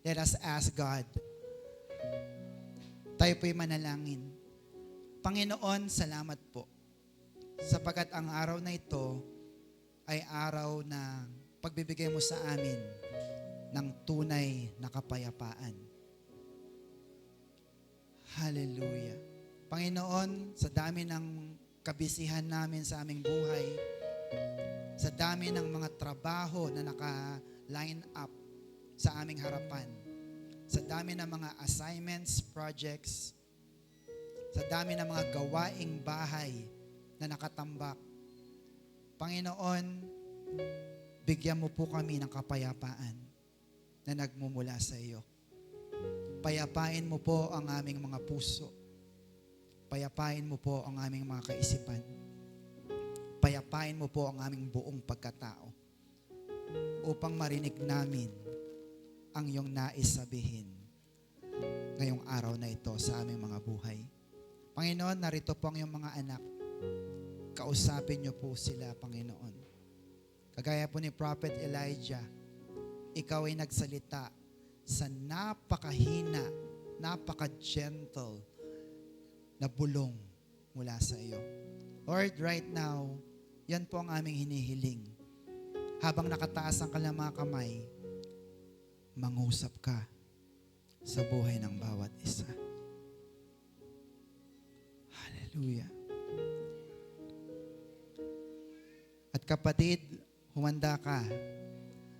let us ask God. Tayo po'y manalangin. Panginoon, salamat po. Sapagkat ang araw na ito ay araw na pagbibigay mo sa amin ng tunay na kapayapaan. Hallelujah. Panginoon, sa dami ng kabisihan namin sa aming buhay, sa dami ng mga trabaho na naka-line up sa aming harapan, sa dami ng mga assignments, projects, sa dami ng mga gawaing bahay na nakatambak. Panginoon, bigyan mo po kami ng kapayapaan na nagmumula sa iyo. Payapain mo po ang aming mga puso. Payapain mo po ang aming mga kaisipan. Payapain mo po ang aming buong pagkatao upang marinig namin ang iyong nais sabihin ngayong araw na ito sa aming mga buhay. Panginoon, narito po ang iyong mga anak. Kausapin niyo po sila, Panginoon. Kagaya po ni Prophet Elijah, ikaw ay nagsalita sa napakahina, napaka-gentle na bulong mula sa iyo. Lord, right now, yan po ang aming hinihiling. Habang nakataas ang kanilang mga kamay, mangusap ka sa buhay ng bawat isa. Hallelujah. At kapatid, humanda ka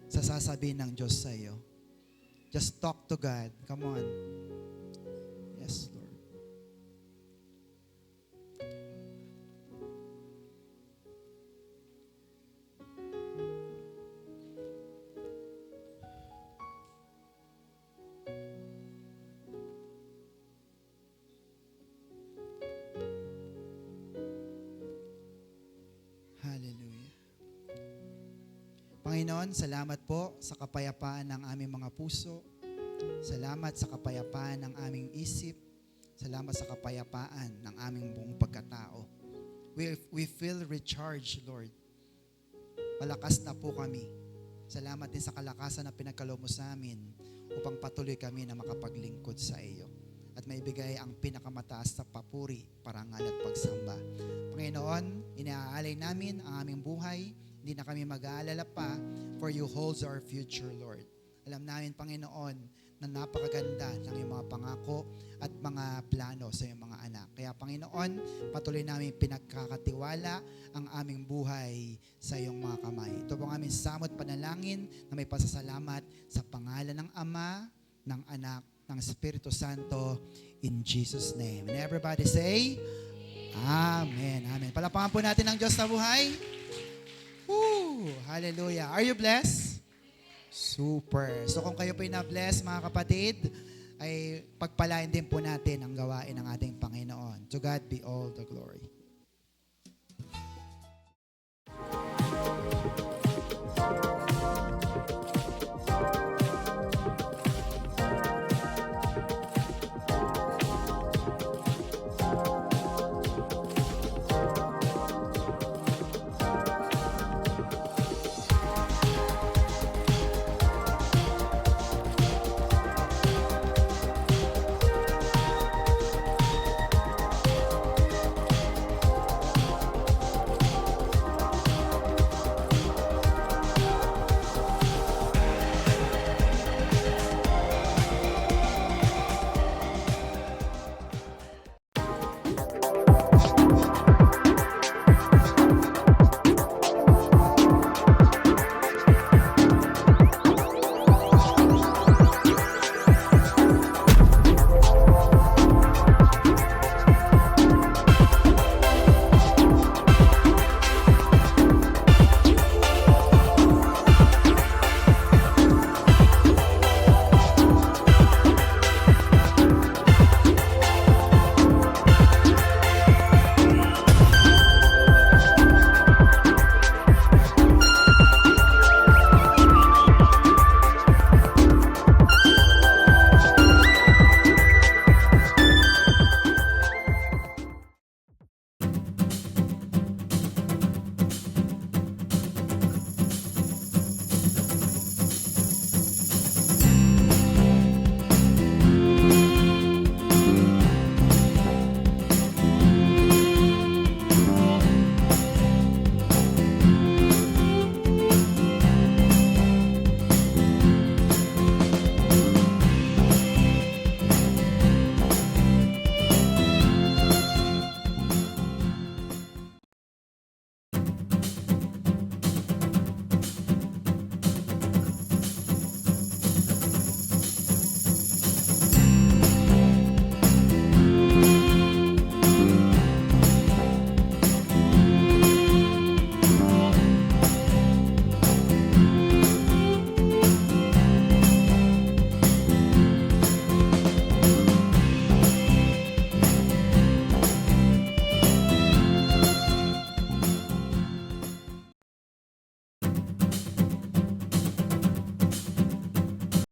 sa sasabihin ng Diyos sa iyo. Just talk to God. Come on. Yes, Lord. Hallelujah. Panginoon, salamat po sa kapayapaan ng aming mga puso. Salamat sa kapayapaan ng aming isip. Salamat sa kapayapaan ng aming buong pagkatao. We feel recharged, Lord. Palakas na po kami. Salamat din sa kalakasan na pinagkaloob mo sa amin upang patuloy kami na makapaglingkod sa iyo at maibigay ang pinakamataas na papuri, parangal at pagsamba. Panginoon, inaalay namin ang aming buhay. Hindi na kami mag-aalala pa, for you holds our future, Lord. Alam namin, Panginoon, na napakaganda ng iyong mga pangako at mga plano sa iyong mga anak. Kaya, Panginoon, patuloy namin pinagkakatiwala ang aming buhay sa iyong mga kamay. Ito po ang aming samot panalangin na may pasasalamat sa pangalan ng Ama, ng Anak, ng Espiritu Santo, in Jesus' name. And everybody say, Amen. Amen. Palapakan po natin ang Diyos na buhay. Woo! Hallelujah. Are you blessed? Super. So kung kayo po'y na-bless, mga kapatid, ay pagpalain din po natin ang gawain ng ating Panginoon. To God be all the glory.